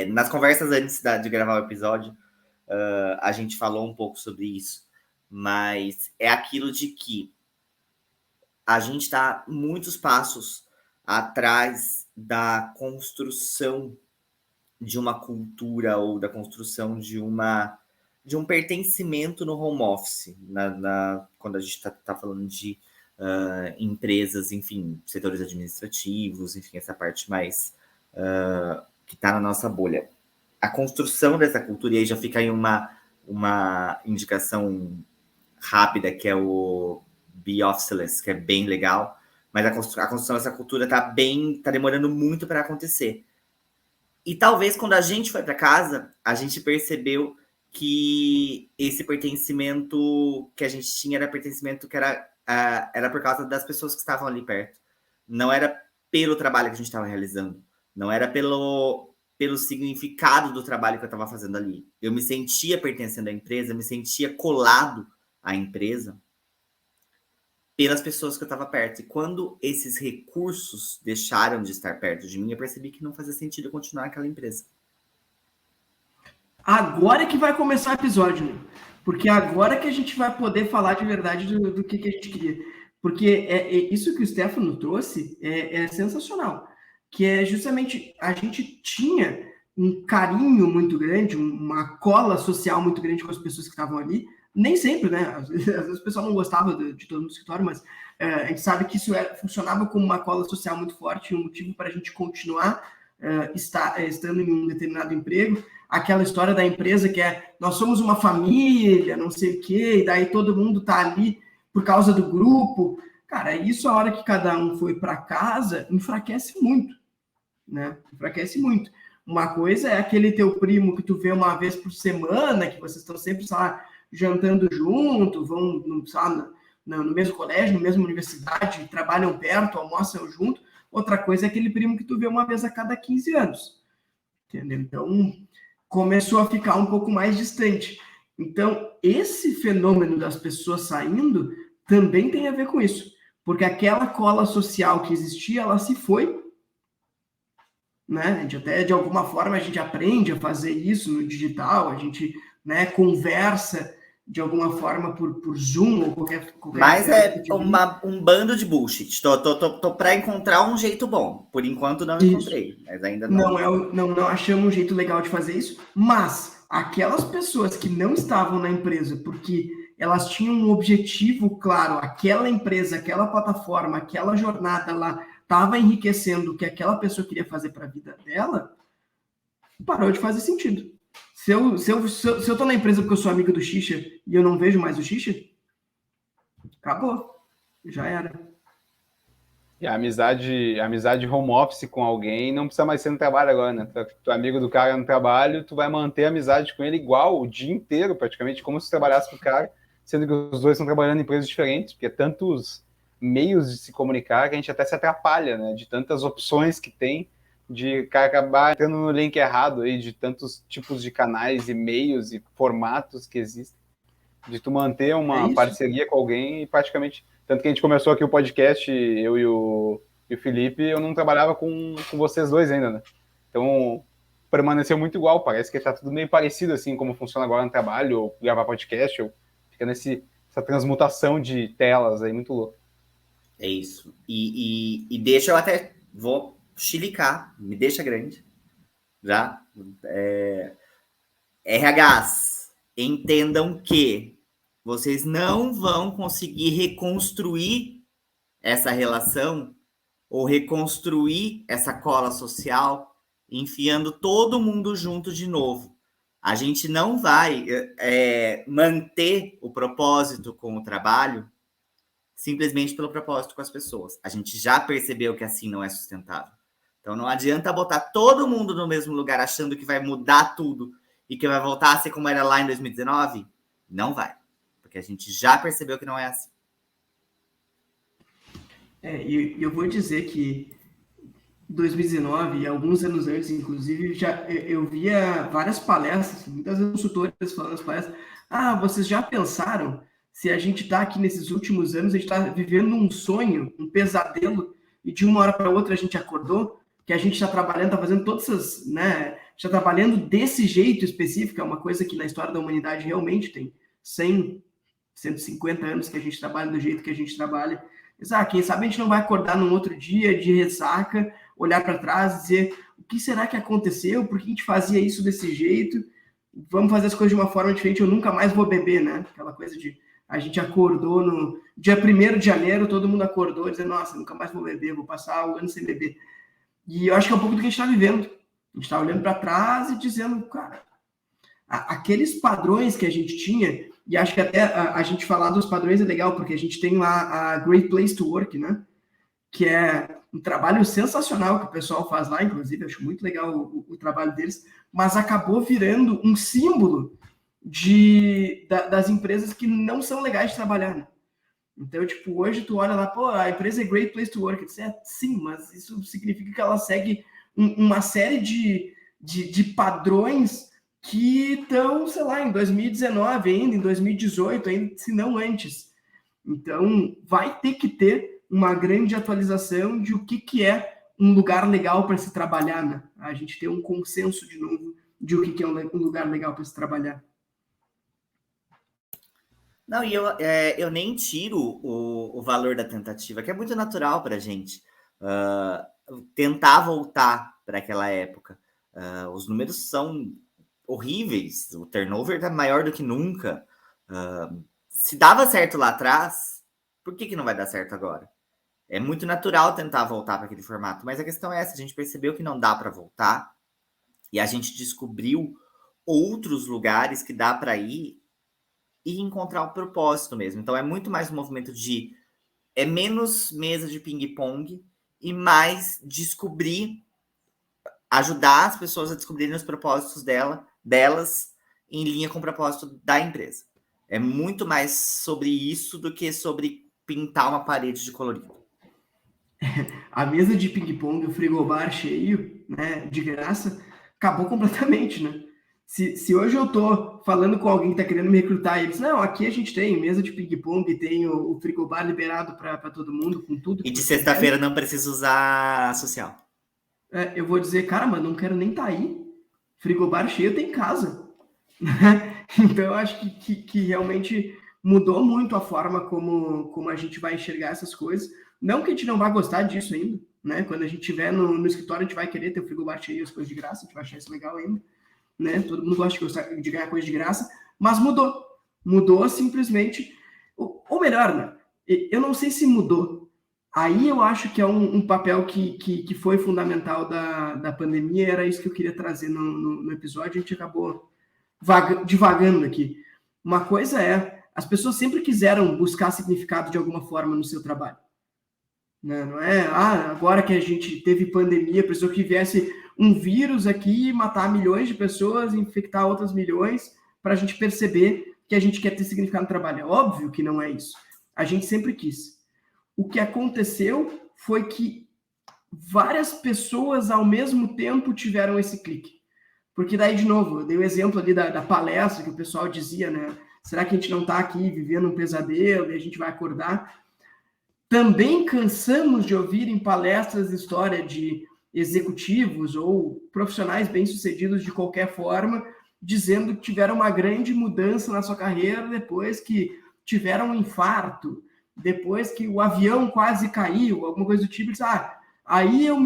Nas conversas antes de gravar o episódio, a gente falou um pouco sobre isso, mas é aquilo de que a gente está muitos passos atrás da construção de uma cultura ou da construção de um pertencimento no home office, quando a gente está falando de empresas, enfim, setores administrativos, enfim, essa parte mais que está na nossa bolha. A construção dessa cultura, e aí já fica aí uma indicação rápida, que é o Be Officeless, que é bem legal, mas a construção dessa cultura tá demorando muito para acontecer. E talvez quando a gente foi para casa, a gente percebeu que esse pertencimento que a gente tinha era pertencimento que era por causa das pessoas que estavam ali perto. Não era pelo trabalho que a gente estava realizando. Não era pelo significado do trabalho que eu estava fazendo ali. Eu me sentia pertencendo à empresa, eu me sentia colado à empresa pelas pessoas que eu estava perto. E quando esses recursos deixaram de estar perto de mim, eu percebi que não fazia sentido eu continuar naquela empresa. Agora que vai começar o episódio, né? Porque agora que a gente vai poder falar de verdade do que a gente queria. Porque isso que o Stefano trouxe é sensacional. Que é justamente, a gente tinha um carinho muito grande, uma cola social muito grande com as pessoas que estavam ali. Nem sempre, né? Às vezes o pessoal não gostava de todo mundo do escritório, mas a gente sabe que isso funcionava como uma cola social muito forte, um motivo para a gente continuar estando em um determinado emprego. Aquela história da empresa que nós somos uma família, não sei o quê, e daí todo mundo tá ali por causa do grupo. Cara, isso a hora que cada um foi para casa, enfraquece muito, né? Enfraquece muito. Uma coisa é aquele teu primo que tu vê uma vez por semana, que vocês estão sempre, lá jantando junto, vão, no mesmo colégio, na mesma universidade, trabalham perto, almoçam junto. Outra coisa é aquele primo que tu vê uma vez a cada 15 anos. Entendeu? Então, começou a ficar um pouco mais distante. Então, esse fenômeno das pessoas saindo também tem a ver com isso. Porque aquela cola social que existia, ela se foi. Né? A gente até, de alguma forma, a gente aprende a fazer isso no digital, a gente, né, conversa de alguma forma por Zoom ou qualquer Mas é um bando de bullshit. Tô para encontrar um jeito bom. Por enquanto não encontrei, mas ainda não. Não achamos um jeito legal de fazer isso, mas aquelas pessoas que não estavam na empresa porque elas tinham um objetivo claro, aquela empresa, aquela plataforma, aquela jornada lá estava enriquecendo o que aquela pessoa queria fazer para a vida dela, parou de fazer sentido. Se eu tô na empresa porque eu sou amigo do Xixa e eu não vejo mais o Xixa, acabou. Já era. E a amizade home office com alguém não precisa mais ser no trabalho agora, né? Tu é amigo do cara no trabalho, tu vai manter a amizade com ele igual o dia inteiro, praticamente, como se trabalhasse com o cara, sendo que os dois estão trabalhando em empresas diferentes, porque é tantos meios de se comunicar que a gente até se atrapalha, né? De tantas opções que tem, de cara acabar entrando no link errado aí, de tantos tipos de canais e meios e formatos que existem, de tu manter uma parceria com alguém e praticamente, tanto que a gente começou aqui o podcast, eu e o Felipe, eu não trabalhava com vocês dois ainda, né? Então, permaneceu muito igual, parece que tá tudo meio parecido, assim, como funciona agora no trabalho, ou gravar podcast, ou fica essa transmutação de telas aí, muito louco. É isso. E deixa eu até... Vou chilicar, me deixa grande. Já? RHs, entendam que vocês não vão conseguir reconstruir essa relação ou reconstruir essa cola social enfiando todo mundo junto de novo. A gente não vai manter o propósito com o trabalho simplesmente pelo propósito com as pessoas. A gente já percebeu que assim não é sustentável. Então não adianta botar todo mundo no mesmo lugar achando que vai mudar tudo e que vai voltar a ser como era lá em 2019. Não vai. Porque a gente já percebeu que não é assim. E eu vou dizer que 2019 e alguns anos antes, inclusive, eu via várias palestras, muitas consultoras falando nas palestras, vocês já pensaram se a gente está aqui nesses últimos anos, a gente está vivendo um sonho, um pesadelo, e de uma hora para outra a gente acordou, que a gente está trabalhando, está fazendo todas essas, né, está trabalhando desse jeito específico, é uma coisa que na história da humanidade realmente tem 100, 150 anos que a gente trabalha do jeito que a gente trabalha. Quem sabe a gente não vai acordar num outro dia de ressaca, olhar para trás e dizer o que será que aconteceu, por que a gente fazia isso desse jeito, vamos fazer as coisas de uma forma diferente, eu nunca mais vou beber, né? Aquela coisa de a gente acordou no dia 1º de janeiro, todo mundo acordou dizendo, nossa, nunca mais vou beber, vou passar o ano sem beber. E eu acho que é um pouco do que a gente está vivendo. A gente está olhando para trás e dizendo, cara, aqueles padrões que a gente tinha, e acho que até a gente falar dos padrões é legal, porque a gente tem lá a Great Place to Work, né? Que é um trabalho sensacional que o pessoal faz lá, inclusive, acho muito legal o trabalho deles, mas acabou virando um símbolo das empresas que não são legais de trabalhar, né? Então, tipo, hoje tu olha lá, pô, a empresa é great place to work. Sim, mas isso significa que ela segue uma série de padrões que estão, sei lá, em 2019 ainda, em 2018 ainda, se não antes. Então, vai ter que ter uma grande atualização de o que é um lugar legal para se trabalhar, né? A gente ter um consenso de novo de o que é um lugar legal para se trabalhar. Não, e eu nem tiro o valor da tentativa, que é muito natural para a gente tentar voltar para aquela época. Os números são horríveis, o turnover está maior do que nunca. Se dava certo lá atrás, por que não vai dar certo agora? É muito natural tentar voltar para aquele formato, mas a questão é essa, a gente percebeu que não dá para voltar e a gente descobriu outros lugares que dá para ir e encontrar o propósito mesmo. Então é muito mais um movimento de menos mesa de ping-pong e mais descobrir, ajudar as pessoas a descobrirem os propósitos delas em linha com o propósito da empresa. É muito mais sobre isso do que sobre pintar uma parede de colorido. A mesa de ping-pong, o frigobar cheio, né, de graça, acabou completamente, né? Se hoje eu tô falando com alguém que tá querendo me recrutar e eles, não, aqui a gente tem mesa de ping-pong, tem o frigobar liberado para todo mundo, com tudo. E de sexta-feira não precisa usar social. Eu vou dizer, cara, mas não quero nem tá aí. Frigobar cheio tem casa. Então, eu acho que realmente mudou muito a forma como a gente vai enxergar essas coisas. Não que a gente não vá gostar disso ainda, né? Quando a gente estiver no escritório, a gente vai querer ter o frigobar cheio, as coisas de graça, a gente vai achar isso legal ainda, né? Todo mundo gosta de ganhar coisa de graça, mas mudou. Mudou simplesmente. Ou melhor, né? Eu não sei se mudou. Aí eu acho que é um papel que foi fundamental da pandemia, era isso que eu queria trazer no episódio, a gente acabou divagando aqui. Uma coisa é, as pessoas sempre quiseram buscar significado de alguma forma no seu trabalho. Não é, agora que a gente teve pandemia, precisou que viesse um vírus aqui, matar milhões de pessoas, infectar outras milhões, para a gente perceber que a gente quer ter significado no trabalho. É óbvio que não é isso. A gente sempre quis. O que aconteceu foi que várias pessoas ao mesmo tempo tiveram esse clique. Porque daí, de novo, eu dei o exemplo ali da palestra que o pessoal dizia, né? Será que a gente não está aqui vivendo um pesadelo e a gente vai acordar? Também cansamos de ouvir em palestras de história de executivos ou profissionais bem-sucedidos de qualquer forma, dizendo que tiveram uma grande mudança na sua carreira depois que tiveram um infarto, depois que o avião quase caiu, alguma coisa do tipo. Aí eu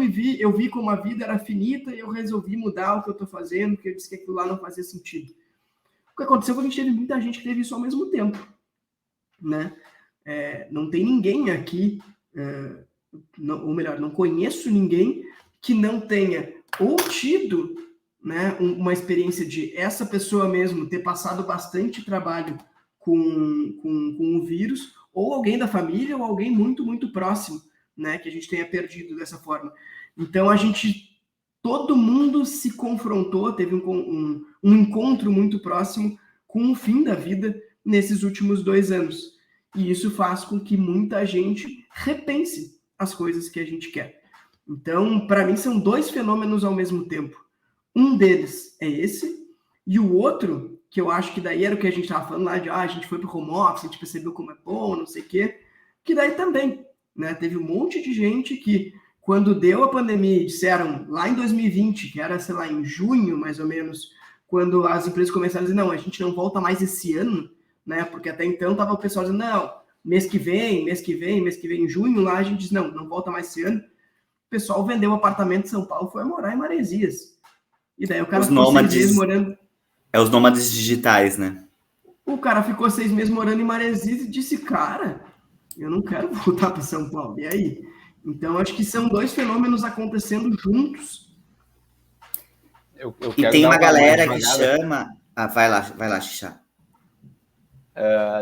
vi como a vida era finita e eu resolvi mudar o que eu estou fazendo, porque eu disse que aquilo lá não fazia sentido. O que aconteceu foi que a gente teve muita gente que teve isso ao mesmo tempo, né? Não tem ninguém aqui, ou melhor, não conheço ninguém que não tenha ou tido, né, uma experiência de essa pessoa mesmo ter passado bastante trabalho com o vírus, ou alguém da família, ou alguém muito, muito próximo, né, que a gente tenha perdido dessa forma. Então, todo mundo se confrontou, teve um encontro muito próximo com o fim da vida nesses últimos 2 anos. E isso faz com que muita gente repense as coisas que a gente quer. Então, para mim, são 2 fenômenos ao mesmo tempo. Um deles é esse, e o outro, que eu acho que daí era o que a gente estava falando lá, de a gente foi para o home office, a gente percebeu como é bom, não sei o quê, que daí também, né, teve um monte de gente que, quando deu a pandemia, disseram lá em 2020, que era, sei lá, em junho, mais ou menos, quando as empresas começaram a dizer, não, a gente não volta mais esse ano, né? Porque até então estava o pessoal dizendo, não, mês que vem, em junho, lá a gente diz, não volta mais esse ano. O pessoal vendeu o apartamento em São Paulo, foi morar em Maresias. E daí o cara ficou 6 meses morando... Os nômades digitais, né? O cara ficou 6 meses morando em Maresias e disse, cara, eu não quero voltar para São Paulo. E aí? Então, acho que são 2 fenômenos acontecendo juntos. E tem uma galera que chama... vai lá, Xixá.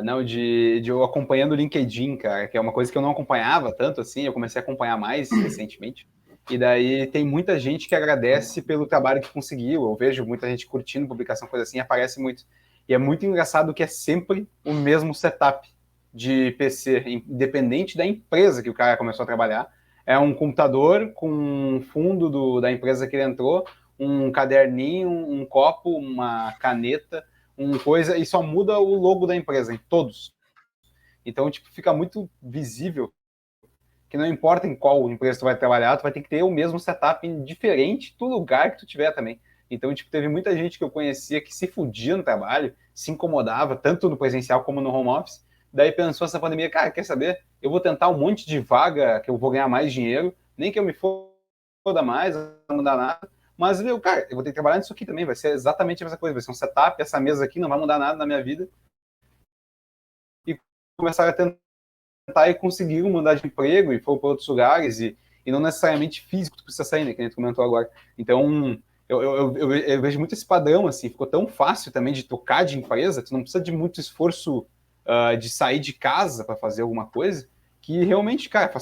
Não, de eu acompanhando o LinkedIn, cara, que é uma coisa que eu não acompanhava tanto assim, eu comecei a acompanhar mais recentemente, e daí tem muita gente que agradece pelo trabalho que conseguiu, eu vejo muita gente curtindo publicação, coisa assim, aparece muito. E é muito engraçado que é sempre o mesmo setup de PC, independente da empresa que o cara começou a trabalhar. É um computador com um fundo da empresa que ele entrou, um caderninho, um copo, uma caneta, coisa, e só muda o logo da empresa, em todos. Então, tipo, fica muito visível que não importa em qual empresa tu vai trabalhar, tu vai ter que ter o mesmo setup diferente do lugar que tu tiver também. Então, tipo, teve muita gente que eu conhecia que se fudia no trabalho, se incomodava, tanto no presencial como no home office. Daí pensou essa pandemia, cara, quer saber? Eu vou tentar um monte de vaga que eu vou ganhar mais dinheiro, nem que eu me foda mais, não vai mudar nada. Mas, meu, cara, eu vou ter que trabalhar nisso aqui também, vai ser exatamente a mesma coisa, vai ser um setup, essa mesa aqui não vai mudar nada na minha vida. E começaram a tentar e conseguiram mudar de emprego e foram para outros lugares e não necessariamente físico, tu precisa sair, né, que a gente comentou agora. Então, eu vejo muito esse padrão, assim, ficou tão fácil também de trocar de empresa, tu não precisa de muito esforço de sair de casa para fazer alguma coisa, que realmente, cara,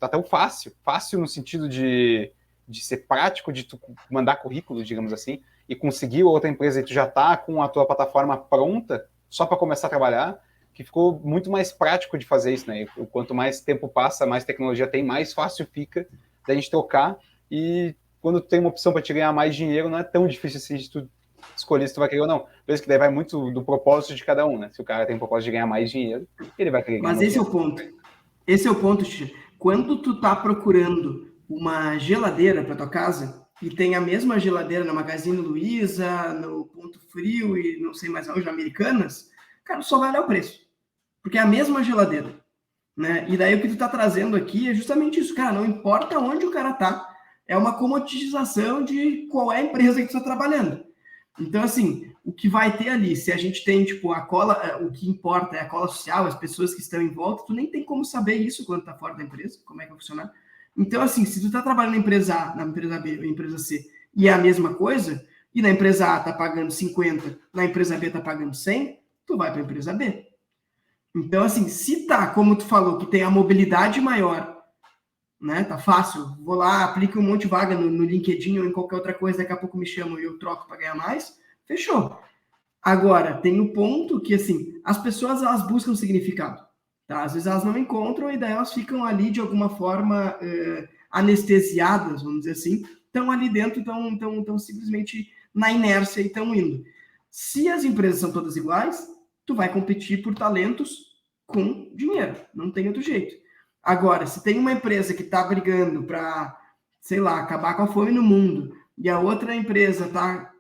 tá tão fácil no sentido de ser prático, de tu mandar currículo, digamos assim, e conseguir outra empresa e tu já tá com a tua plataforma pronta só para começar a trabalhar, que ficou muito mais prático de fazer isso, né? E quanto mais tempo passa, mais tecnologia tem, mais fácil fica da gente trocar. E quando tu tem uma opção para te ganhar mais dinheiro, não é tão difícil assim de tu escolher se tu vai querer ou não. Por que daí vai muito do propósito de cada um, né? Se o cara tem o propósito de ganhar mais dinheiro, ele vai querer ganhar Mas mais esse é o dinheiro. ponto. Esse é o ponto, Xixi. Quando tu tá procurando uma geladeira para tua casa e tem a mesma geladeira na Magazine Luiza, no Ponto Frio e não sei mais onde, na Americanas, cara, só vai olhar o preço. Porque é a mesma geladeira, né? E daí o que tu tá trazendo aqui é justamente isso, cara, não importa onde o cara tá, é uma comoditização de qual é a empresa que tu tá trabalhando. Então, assim, o que vai ter ali, se a gente tem, tipo, a cola, o que importa é a cola social, as pessoas que estão em volta, tu nem tem como saber isso quando tá fora da empresa, como é que vai funcionar. Então, assim, se tu tá trabalhando na empresa A, na empresa B, na empresa C, e é a mesma coisa, e na empresa A tá pagando 50, na empresa B tá pagando 100, tu vai para a empresa B. Então, assim, se tá, como tu falou, que tem a mobilidade maior, né? Tá fácil, vou lá, aplico um monte de vaga no LinkedIn ou em qualquer outra coisa, daqui a pouco me chamam e eu troco para ganhar mais, fechou. Agora, tem o ponto que, assim, as pessoas, elas buscam significado, tá? Às vezes elas não encontram e daí elas ficam ali, de alguma forma, anestesiadas, vamos dizer assim, estão ali dentro, estão simplesmente na inércia e estão indo. Se as empresas são todas iguais, tu vai competir por talentos com dinheiro, não tem outro jeito. Agora, se tem uma empresa que está brigando para, sei lá, acabar com a fome no mundo, e a outra empresa tá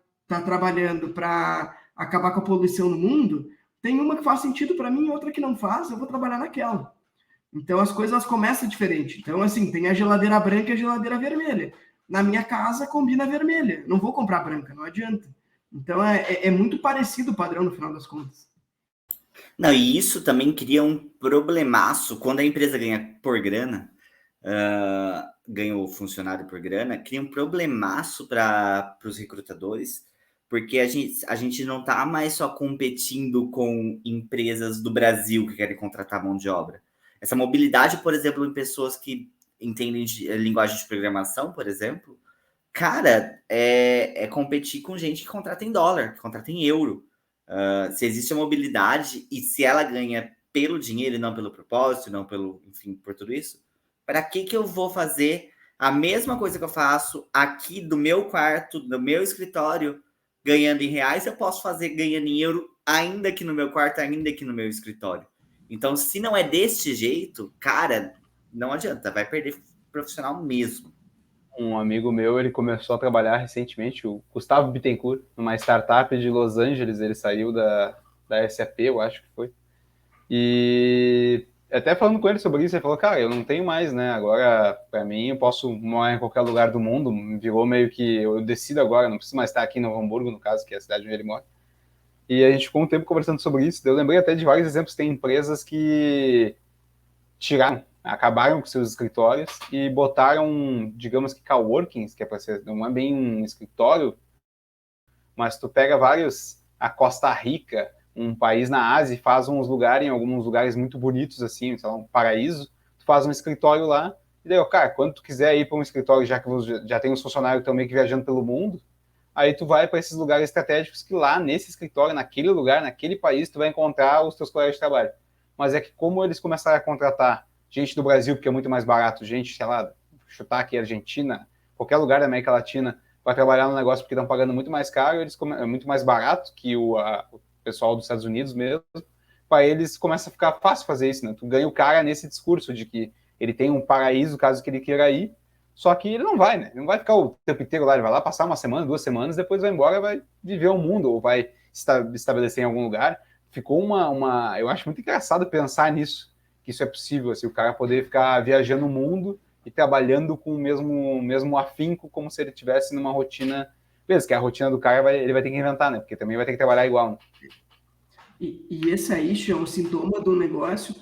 trabalhando para acabar com a poluição no mundo, tem uma que faz sentido para mim e outra que não faz, eu vou trabalhar naquela. Então as coisas começam diferente. Então, assim, tem a geladeira branca e a geladeira vermelha. Na minha casa combina vermelha. Não vou comprar branca, não adianta. Então é muito parecido o padrão no final das contas. Não, e isso também cria um problemaço quando a empresa ganha por grana, ganha o funcionário por grana, cria um problemaço para os recrutadores, porque a gente não está mais só competindo com empresas do Brasil que querem contratar mão de obra. Essa mobilidade, por exemplo, em pessoas que entendem linguagem de programação, por exemplo, cara, é competir com gente que contrata em dólar, que contrata em euro. Se existe a mobilidade e se ela ganha pelo dinheiro e não pelo propósito, não pelo, enfim, por tudo isso, para que eu vou fazer a mesma coisa que eu faço aqui do meu quarto, do meu escritório, ganhando em reais, eu posso fazer ganhando em euro, ainda aqui no meu quarto, ainda aqui no meu escritório. Então, se não é deste jeito, cara, não adianta, vai perder profissional mesmo. Um amigo meu, ele começou a trabalhar recentemente, o Gustavo Bittencourt, numa startup de Los Angeles, ele saiu da SAP, eu acho que foi. E até falando com ele sobre isso, ele falou, cara, eu não tenho mais, né? Agora, para mim, eu posso morar em qualquer lugar do mundo. Virou meio que eu decido agora, não preciso mais estar aqui em Novo Hamburgo, no caso, que é a cidade onde ele mora. E a gente ficou um tempo conversando sobre isso. Eu lembrei até de vários exemplos. Tem empresas que acabaram com seus escritórios e botaram, digamos que coworkings, que é para ser, não é bem um escritório, mas tu pega vários, a Costa Rica, um país na Ásia, e faz uns lugares, em alguns lugares muito bonitos, assim, sei lá, um paraíso, tu faz um escritório lá, e daí, cara, quando tu quiser ir para um escritório, já que já tem uns funcionários que estão meio que viajando pelo mundo, aí tu vai para esses lugares estratégicos que lá, nesse escritório, naquele lugar, naquele país, tu vai encontrar os teus colegas de trabalho. Mas é que como eles começaram a contratar gente do Brasil, porque é muito mais barato, gente, sei lá, chutar aqui Argentina, qualquer lugar da América Latina, para trabalhar no negócio porque estão pagando muito mais caro, é muito mais barato que o pessoal dos Estados Unidos mesmo, para eles começa a ficar fácil fazer isso, né? Tu ganha o cara nesse discurso de que ele tem um paraíso caso que ele queira ir, só que ele não vai, né? Ele não vai ficar o tempo inteiro lá, ele vai lá passar uma semana, 2 semanas, depois vai embora, vai viver o mundo, ou vai estabelecer em algum lugar. Ficou eu acho muito engraçado pensar nisso, que isso é possível, assim, o cara poder ficar viajando o mundo e trabalhando com o mesmo afinco, como se ele estivesse numa rotina. Beleza, que a rotina do cara ele vai ter que inventar, né? Porque também vai ter que trabalhar igual, né? E esse aí é um sintoma do negócio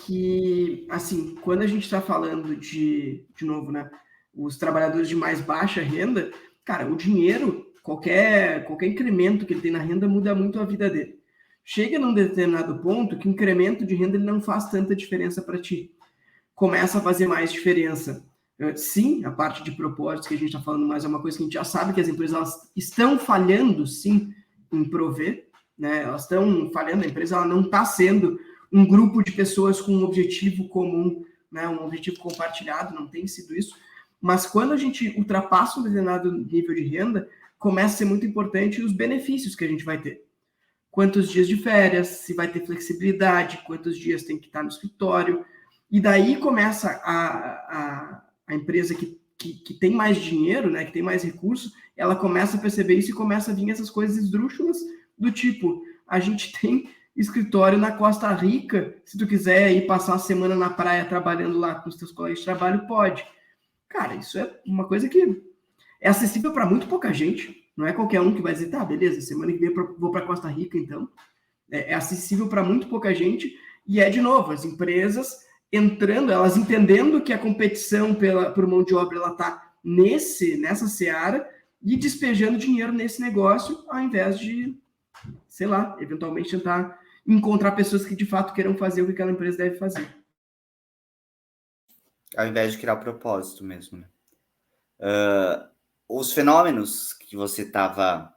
que, assim, quando a gente está falando de novo, né? Os trabalhadores de mais baixa renda, cara, o dinheiro, qualquer incremento que ele tem na renda muda muito a vida dele. Chega num determinado ponto que o incremento de renda ele não faz tanta diferença para ti. Começa a fazer mais diferença. Sim, a parte de propósitos que a gente está falando, mas é uma coisa que a gente já sabe que as empresas elas estão falhando, sim, em prover, né? Elas estão falhando, a empresa ela não está sendo um grupo de pessoas com um objetivo comum, né? Um objetivo compartilhado, não tem sido isso. Mas quando a gente ultrapassa um determinado nível de renda, começa a ser muito importante os benefícios que a gente vai ter. Quantos dias de férias, se vai ter flexibilidade, quantos dias tem que estar no escritório. E daí começa a empresa que tem mais dinheiro, né, que tem mais recursos, ela começa a perceber isso e começa a vir essas coisas esdrúxulas do tipo, a gente tem escritório na Costa Rica, se tu quiser ir passar uma semana na praia trabalhando lá com os teus colegas de trabalho, pode. Cara, isso é uma coisa que é acessível para muito pouca gente. Não é qualquer um que vai dizer, tá, beleza, semana que vem vou para Costa Rica, então. É acessível para muito pouca gente. E de novo, as empresas entrando, elas entendendo que a competição por mão de obra ela está nessa seara e despejando dinheiro nesse negócio, ao invés de, sei lá, eventualmente tentar encontrar pessoas que de fato queiram fazer o que aquela empresa deve fazer. Ao invés de criar o propósito mesmo, né? Os fenômenos que você estava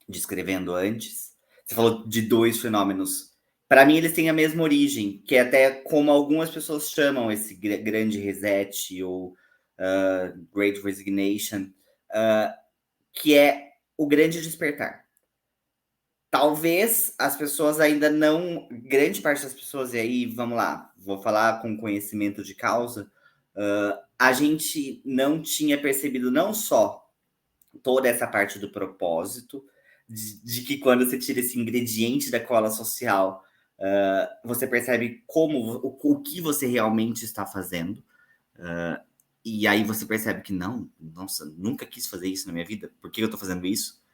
descrevendo antes, você falou de 2 fenômenos. Para mim, eles têm a mesma origem, que é até como algumas pessoas chamam esse grande reset ou Great Resignation, que é o grande despertar. Talvez as pessoas ainda não, grande parte das pessoas, e aí, vamos lá, vou falar com conhecimento de causa, a gente não tinha percebido não só toda essa parte do propósito, de que quando você tira esse ingrediente da cola social, você percebe o que você realmente está fazendo, e aí você percebe que não, nossa, nunca quis fazer isso na minha vida, por que eu estou fazendo isso?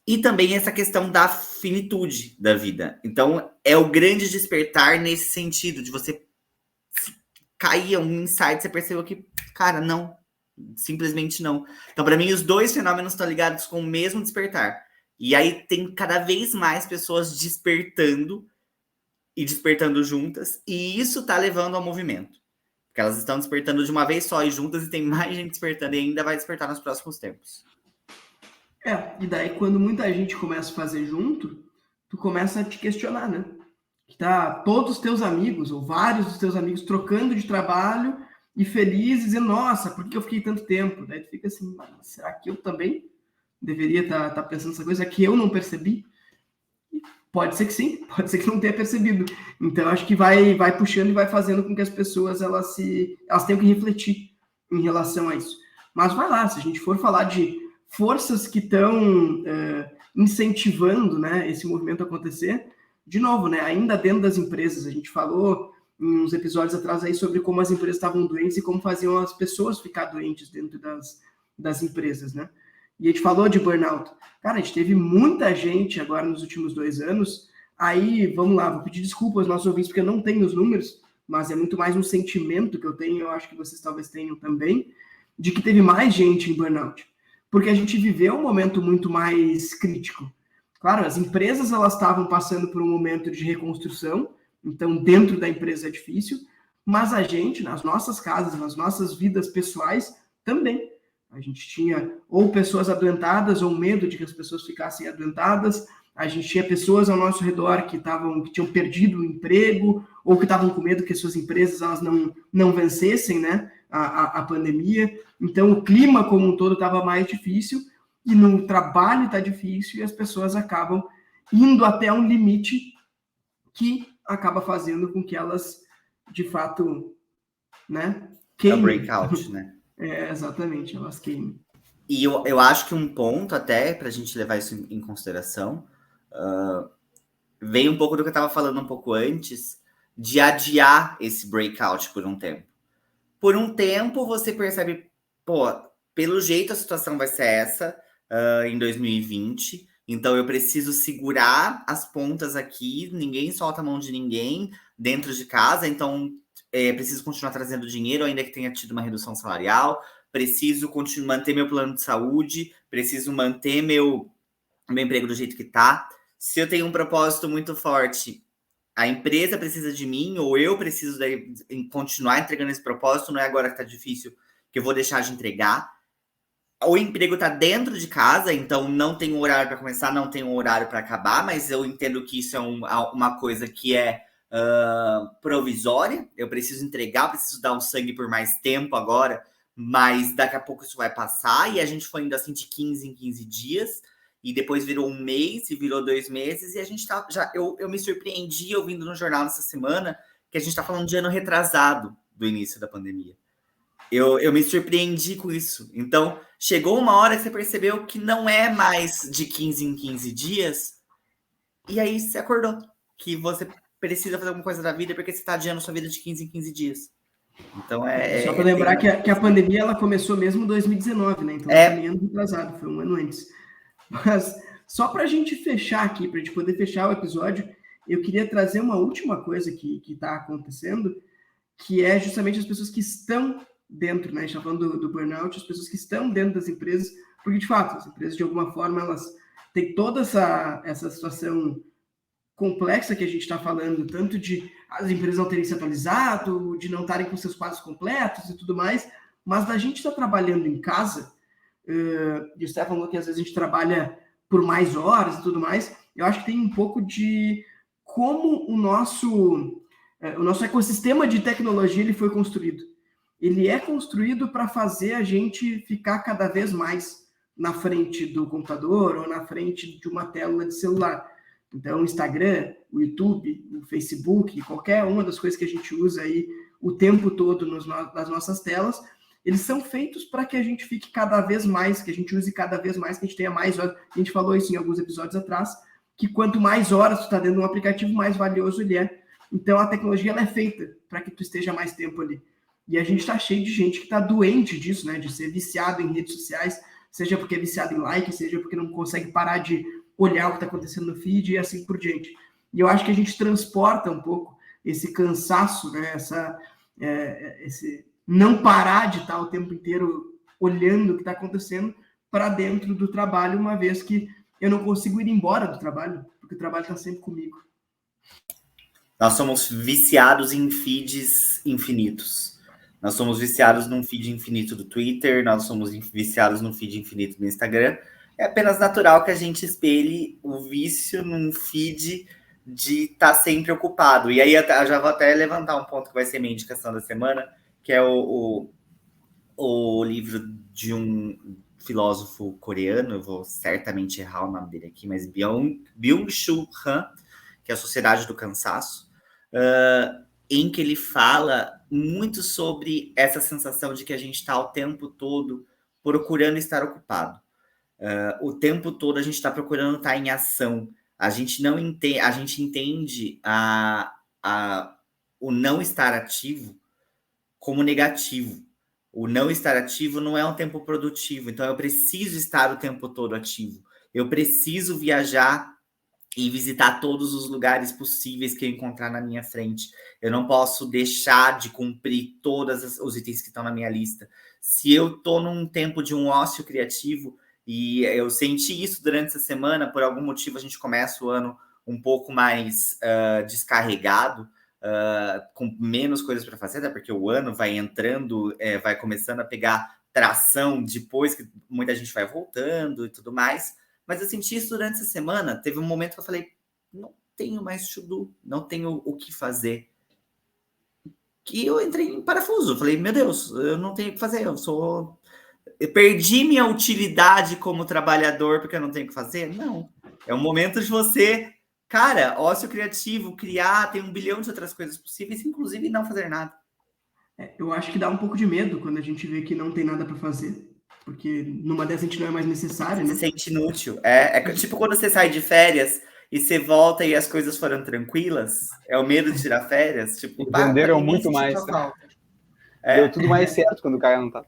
E também essa questão da finitude da vida. Então, é o grande despertar nesse sentido, de você cair um insight, você percebeu que, cara, não, simplesmente não. Então, para mim, os 2 fenômenos estão ligados com o mesmo despertar. E aí tem cada vez mais pessoas despertando e despertando juntas, e isso está levando ao movimento. Porque elas estão despertando de uma vez só e juntas, e tem mais gente despertando, e ainda vai despertar nos próximos tempos. E daí quando muita gente começa a fazer junto, tu começa a te questionar, né? Que tá todos os teus amigos, ou vários dos teus amigos, trocando de trabalho e felizes, dizendo, nossa, por que eu fiquei tanto tempo? Daí tu fica assim, será que eu também deveria estar pensando essa coisa que eu não percebi? Pode ser que sim, pode ser que não tenha percebido. Então, acho que vai puxando e vai fazendo com que as pessoas elas tenham que refletir em relação a isso. Mas vai lá, se a gente for falar de forças que estão incentivando, né, esse movimento acontecer, de novo, né, ainda dentro das empresas, a gente falou em uns episódios atrás aí sobre como as empresas estavam doentes e como faziam as pessoas ficar doentes dentro das empresas, né? E a gente falou de burnout. Cara, a gente teve muita gente agora nos últimos 2 anos. Aí, vamos lá, vou pedir desculpa aos nossos ouvintes, porque eu não tenho os números, mas é muito mais um sentimento que eu tenho, eu acho que vocês talvez tenham também, de que teve mais gente em burnout. Porque a gente viveu um momento muito mais crítico. Claro, as empresas elas estavam passando por um momento de reconstrução, então dentro da empresa é difícil, mas a gente, nas nossas casas, nas nossas vidas pessoais, também. A gente tinha ou pessoas adoentadas ou medo de que as pessoas ficassem adoentadas. A gente tinha pessoas ao nosso redor que tinham perdido o emprego ou que estavam com medo que as suas empresas elas não vencessem, né, a pandemia. Então, o clima como um todo estava mais difícil e no trabalho está difícil e as pessoas acabam indo até um limite que acaba fazendo com que elas, de fato, né, queimem. É o breakout, né? Exatamente, elas queimem. E eu acho que um ponto até, para a gente levar isso em consideração, vem um pouco do que eu estava falando um pouco antes, de adiar esse breakout por um tempo. Por um tempo, você percebe, pelo jeito a situação vai ser essa em 2020, então eu preciso segurar as pontas aqui, ninguém solta a mão de ninguém dentro de casa, então preciso continuar trazendo dinheiro, ainda que tenha tido uma redução salarial, preciso manter meu plano de saúde, preciso manter meu emprego do jeito que tá. Se eu tenho um propósito muito forte, a empresa precisa de mim, ou eu preciso continuar entregando esse propósito, não é agora que tá difícil que eu vou deixar de entregar. O emprego tá dentro de casa, então não tem um horário para começar, não tem um horário para acabar, mas eu entendo que isso é uma coisa que é provisória. Eu preciso entregar, preciso dar um sangue por mais tempo agora, mas daqui a pouco isso vai passar, e a gente foi indo assim de 15 em 15 dias, e depois virou um mês, e virou 2 meses, e a gente tá eu me surpreendi ouvindo no jornal essa semana que a gente tá falando de ano retrasado do início da pandemia. Eu me surpreendi com isso. Então, chegou uma hora que você percebeu que não é mais de 15 em 15 dias, e aí você acordou que você precisa fazer alguma coisa da vida porque você está adiando sua vida de 15 em 15 dias. Então, só para lembrar que a pandemia ela começou mesmo em 2019, né? Então, não foi nem ano atrasado, foi um ano antes. Mas, só para a gente fechar aqui, para a gente poder fechar o episódio, eu queria trazer uma última coisa que está acontecendo, que é justamente as pessoas que estão dentro, né? A gente está falando do burnout, as pessoas que estão dentro das empresas, porque, de fato, as empresas, de alguma forma, elas têm toda essa situação complexa que a gente está falando, tanto de as empresas não terem se atualizado, de não estarem com seus quadros completos e tudo mais, mas da gente estar trabalhando em casa, e o Stefan falou que às vezes a gente trabalha por mais horas e tudo mais, eu acho que tem um pouco de como o nosso ecossistema de tecnologia ele foi construído. Ele é construído para fazer a gente ficar cada vez mais na frente do computador ou na frente de uma tela de celular. Então, o Instagram, o YouTube, o Facebook, qualquer uma das coisas que a gente usa aí o tempo todo nas nossas telas, eles são feitos para que a gente fique cada vez mais, que a gente use cada vez mais, que a gente tenha mais horas. A gente falou isso em alguns episódios atrás, que quanto mais horas tu está dentro de um aplicativo, mais valioso ele é. Então, a tecnologia ela é feita para que tu esteja mais tempo ali. E a gente está cheio de gente que está doente disso, né? De ser viciado em redes sociais, seja porque é viciado em like, seja porque não consegue parar de olhar o que está acontecendo no feed e assim por diante. E eu acho que a gente transporta um pouco esse cansaço, né? Esse não parar de estar o tempo inteiro olhando o que está acontecendo para dentro do trabalho, uma vez que eu não consigo ir embora do trabalho, porque o trabalho está sempre comigo. Nós somos viciados em feeds infinitos. Nós somos viciados num feed infinito do Twitter, nós somos viciados num feed infinito do Instagram. É apenas natural que a gente espelhe o vício num feed de estar sempre ocupado. E aí eu já vou até levantar um ponto que vai ser minha indicação da semana, que é o livro de um filósofo coreano, eu vou certamente errar o nome dele aqui, mas Byung-Chul Han, que é a Sociedade do Cansaço, em que ele fala muito sobre essa sensação de que a gente está o tempo todo procurando estar ocupado. O tempo todo a gente está procurando estar em ação. A gente não entende, a gente entende o não estar ativo como negativo. O não estar ativo não é um tempo produtivo, então eu preciso estar o tempo todo ativo. Eu preciso viajar e visitar todos os lugares possíveis que eu encontrar na minha frente. Eu não posso deixar de cumprir todos os itens que estão na minha lista. Se eu estou num tempo de um ócio criativo, e eu senti isso durante essa semana, por algum motivo a gente começa o ano um pouco mais descarregado, com menos coisas para fazer, até porque o ano vai entrando, vai começando a pegar tração depois que muita gente vai voltando e tudo mais. Mas eu senti isso durante essa semana. Teve um momento que eu falei, não tenho mais to-do, não tenho o que fazer. Que eu entrei em parafuso. Eu falei, meu Deus, eu não tenho o que fazer. Eu perdi minha utilidade como trabalhador porque eu não tenho o que fazer? Não. É um momento de você, cara, ócio criativo, criar, tem 1 bilhão de outras coisas possíveis, inclusive não fazer nada. Eu acho que dá um pouco de medo quando a gente vê que não tem nada para fazer, porque numa dessas a gente não é mais necessário, né? Se sente inútil. É tipo quando você sai de férias e você volta e as coisas foram tranquilas. É o medo de tirar férias. Tipo, entenderam muito mais. Deu tudo mais certo quando o cara não tá.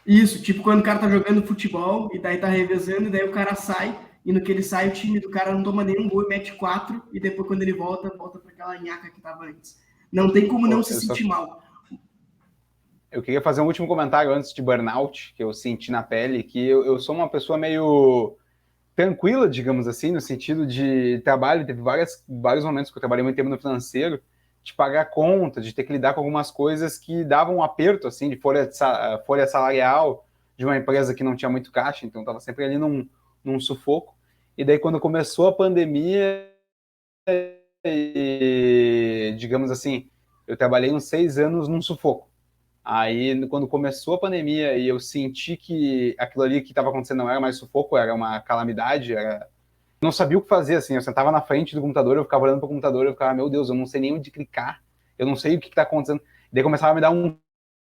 Isso, tipo quando o cara tá jogando futebol e daí tá revezando, e daí o cara sai, e no que ele sai, o time do cara não toma nenhum gol e mete 4, e depois quando ele volta para aquela nhaca que tava antes. Não tem como não se sentir mal. Eu queria fazer um último comentário antes de burnout, que eu senti na pele, que eu sou uma pessoa meio tranquila, digamos assim, no sentido de trabalho. Teve vários momentos que eu trabalhei muito tempo no financeiro, de pagar conta, de ter que lidar com algumas coisas que davam um aperto, assim, de folha salarial, de uma empresa que não tinha muito caixa, então estava sempre ali num sufoco. E daí, quando começou a pandemia, digamos assim, eu trabalhei uns 6 anos num sufoco. Aí, quando começou a pandemia e eu senti que aquilo ali que estava acontecendo não era mais sufoco, era uma calamidade, não sabia o que fazer, assim, eu sentava na frente do computador, eu ficava olhando para o computador, eu ficava, meu Deus, eu não sei nem onde clicar, eu não sei o que está acontecendo. Daí começava a me dar um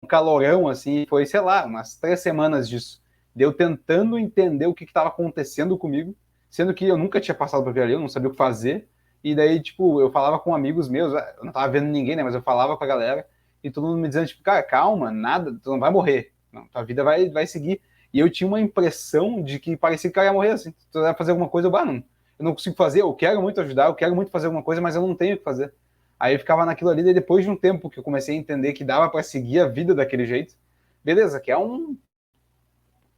calorão, assim, foi, sei lá, umas 3 semanas disso. Daí eu tentando entender o que estava acontecendo comigo, sendo que eu nunca tinha passado por aquilo ali, eu não sabia o que fazer, e daí, tipo, eu falava com amigos meus, eu não tava vendo ninguém, né, mas eu falava com a galera, e todo mundo me dizendo, tipo, cara, calma, nada, tu não vai morrer, não, tua vida vai seguir. E eu tinha uma impressão de que parecia que o cara ia morrer, assim, tu vai fazer alguma coisa, eu não consigo fazer, eu quero muito ajudar, eu quero muito fazer alguma coisa, mas eu não tenho o que fazer. Aí eu ficava naquilo ali, e depois de um tempo que eu comecei a entender que dava para seguir a vida daquele jeito, beleza, que é um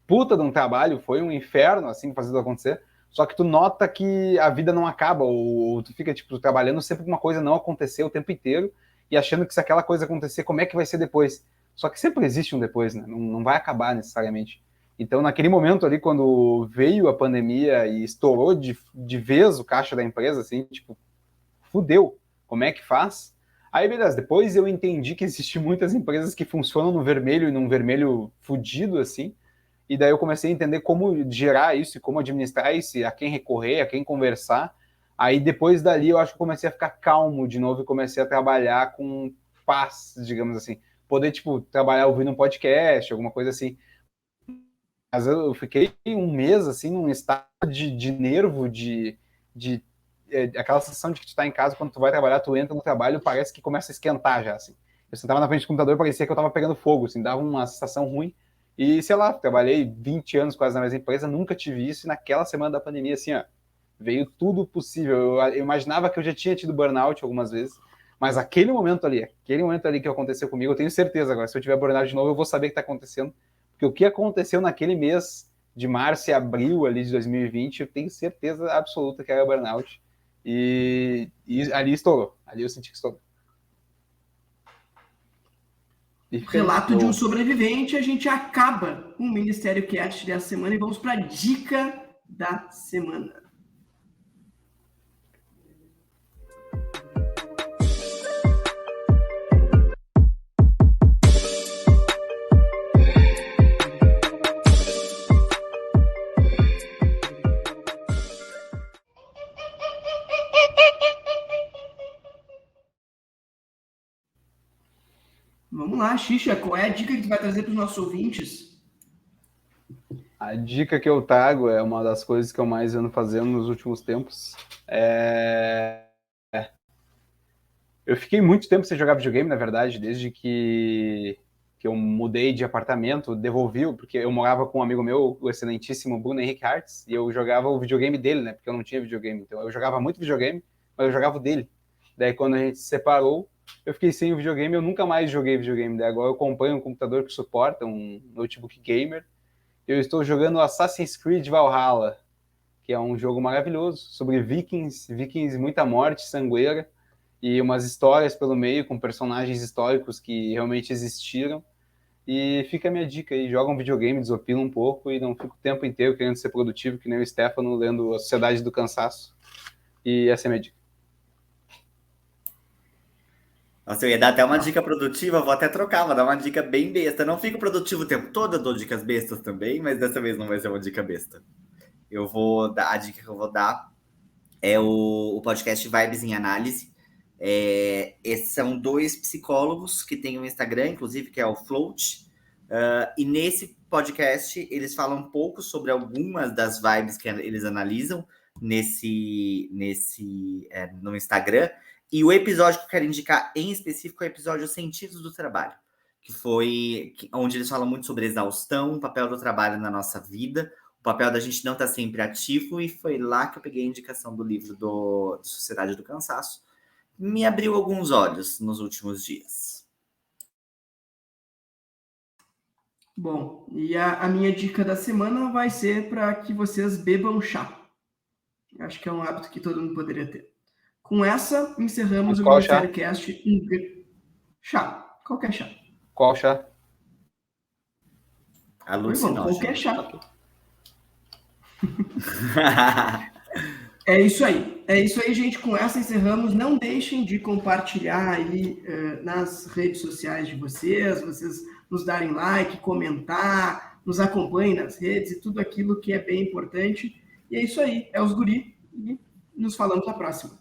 puta de um trabalho, foi um inferno, assim, fazer tudo acontecer, só que tu nota que a vida não acaba, ou tu fica, tipo, trabalhando sempre pra uma coisa não acontecer o tempo inteiro, e achando que se aquela coisa acontecer, como é que vai ser depois? Só que sempre existe um depois, né? Não vai acabar necessariamente. Então, naquele momento ali, quando veio a pandemia e estourou de vez o caixa da empresa, assim, tipo, fudeu, como é que faz? Aí, beleza, depois eu entendi que existem muitas empresas que funcionam no vermelho e num vermelho fudido, assim, e daí eu comecei a entender como gerar isso, como administrar isso, a quem recorrer, a quem conversar. Aí depois dali eu acho que eu comecei a ficar calmo de novo e comecei a trabalhar com paz, digamos assim. Poder, tipo, trabalhar ouvindo um podcast, alguma coisa assim. Mas eu fiquei um mês, assim, num estado de nervo, aquela sensação de que tu tá em casa, quando tu vai trabalhar, tu entra no trabalho, parece que começa a esquentar já, assim. Eu sentava na frente do computador e parecia que eu tava pegando fogo, assim, dava uma sensação ruim. E, sei lá, trabalhei 20 anos quase na mesma empresa, nunca tive isso, e naquela semana da pandemia, assim, ó, veio tudo possível. Eu imaginava que eu já tinha tido burnout algumas vezes, mas aquele momento ali que aconteceu comigo, eu tenho certeza agora, se eu tiver burnout de novo, eu vou saber o que está acontecendo, porque o que aconteceu naquele mês de março e abril ali de 2020, eu tenho certeza absoluta que era burnout, e ali estourou, ali eu senti que estourou. Relato de um sobrevivente, a gente acaba com o Ministério Cast dessa semana e vamos para a dica da semana. Vamos lá, Xixa, qual é a dica que tu vai trazer para os nossos ouvintes? A dica que eu trago é uma das coisas que eu mais ando fazendo nos últimos tempos. Eu fiquei muito tempo sem jogar videogame, na verdade, desde que eu mudei de apartamento, devolvi, porque eu morava com um amigo meu, o excelentíssimo Bruno Henrique Hartz, e eu jogava o videogame dele, né? Porque eu não tinha videogame. Então eu jogava muito videogame, mas eu jogava o dele. Daí quando a gente se separou, eu fiquei sem o videogame, eu nunca mais joguei videogame. Daí agora eu comprei um computador que suporta, um notebook gamer. Eu estou jogando Assassin's Creed Valhalla, que é um jogo maravilhoso, sobre vikings, muita morte, sangueira, e umas histórias pelo meio, com personagens históricos que realmente existiram. E fica a minha dica aí, joga um videogame, desopila um pouco e não fica o tempo inteiro querendo ser produtivo, que nem o Stefano lendo A Sociedade do Cansaço. E essa é a minha dica. Nossa, eu ia dar até uma dica produtiva, vou até trocar, vou dar uma dica bem besta. Não fico produtivo o tempo todo, eu dou dicas bestas também, mas dessa vez não vai ser uma dica besta. Eu vou dar, a dica que eu vou dar é o podcast Vibes em Análise. Esses são 2 psicólogos que têm um Instagram, inclusive, que é o Float. E nesse podcast, eles falam um pouco sobre algumas das vibes que eles analisam no Instagram. E o episódio que eu quero indicar em específico é o episódio Sentidos do Trabalho, que foi onde eles falam muito sobre exaustão, o papel do trabalho na nossa vida, o papel da gente não estar sempre ativo, e foi lá que eu peguei a indicação do livro do Sociedade do Cansaço. Me abriu alguns olhos nos últimos dias. Bom, e a minha dica da semana vai ser para que vocês bebam chá. Acho que é um hábito que todo mundo poderia ter. Com essa, encerramos o Ministério Cast. Chá. Qualquer chá. Qual chá? Alucinógeno. Qualquer chá. É isso aí. É isso aí, gente. Com essa encerramos. Não deixem de compartilhar aí nas redes sociais de vocês nos darem like, comentar, nos acompanhem nas redes e tudo aquilo que é bem importante. E é isso aí. É os guri. E nos falamos na próxima.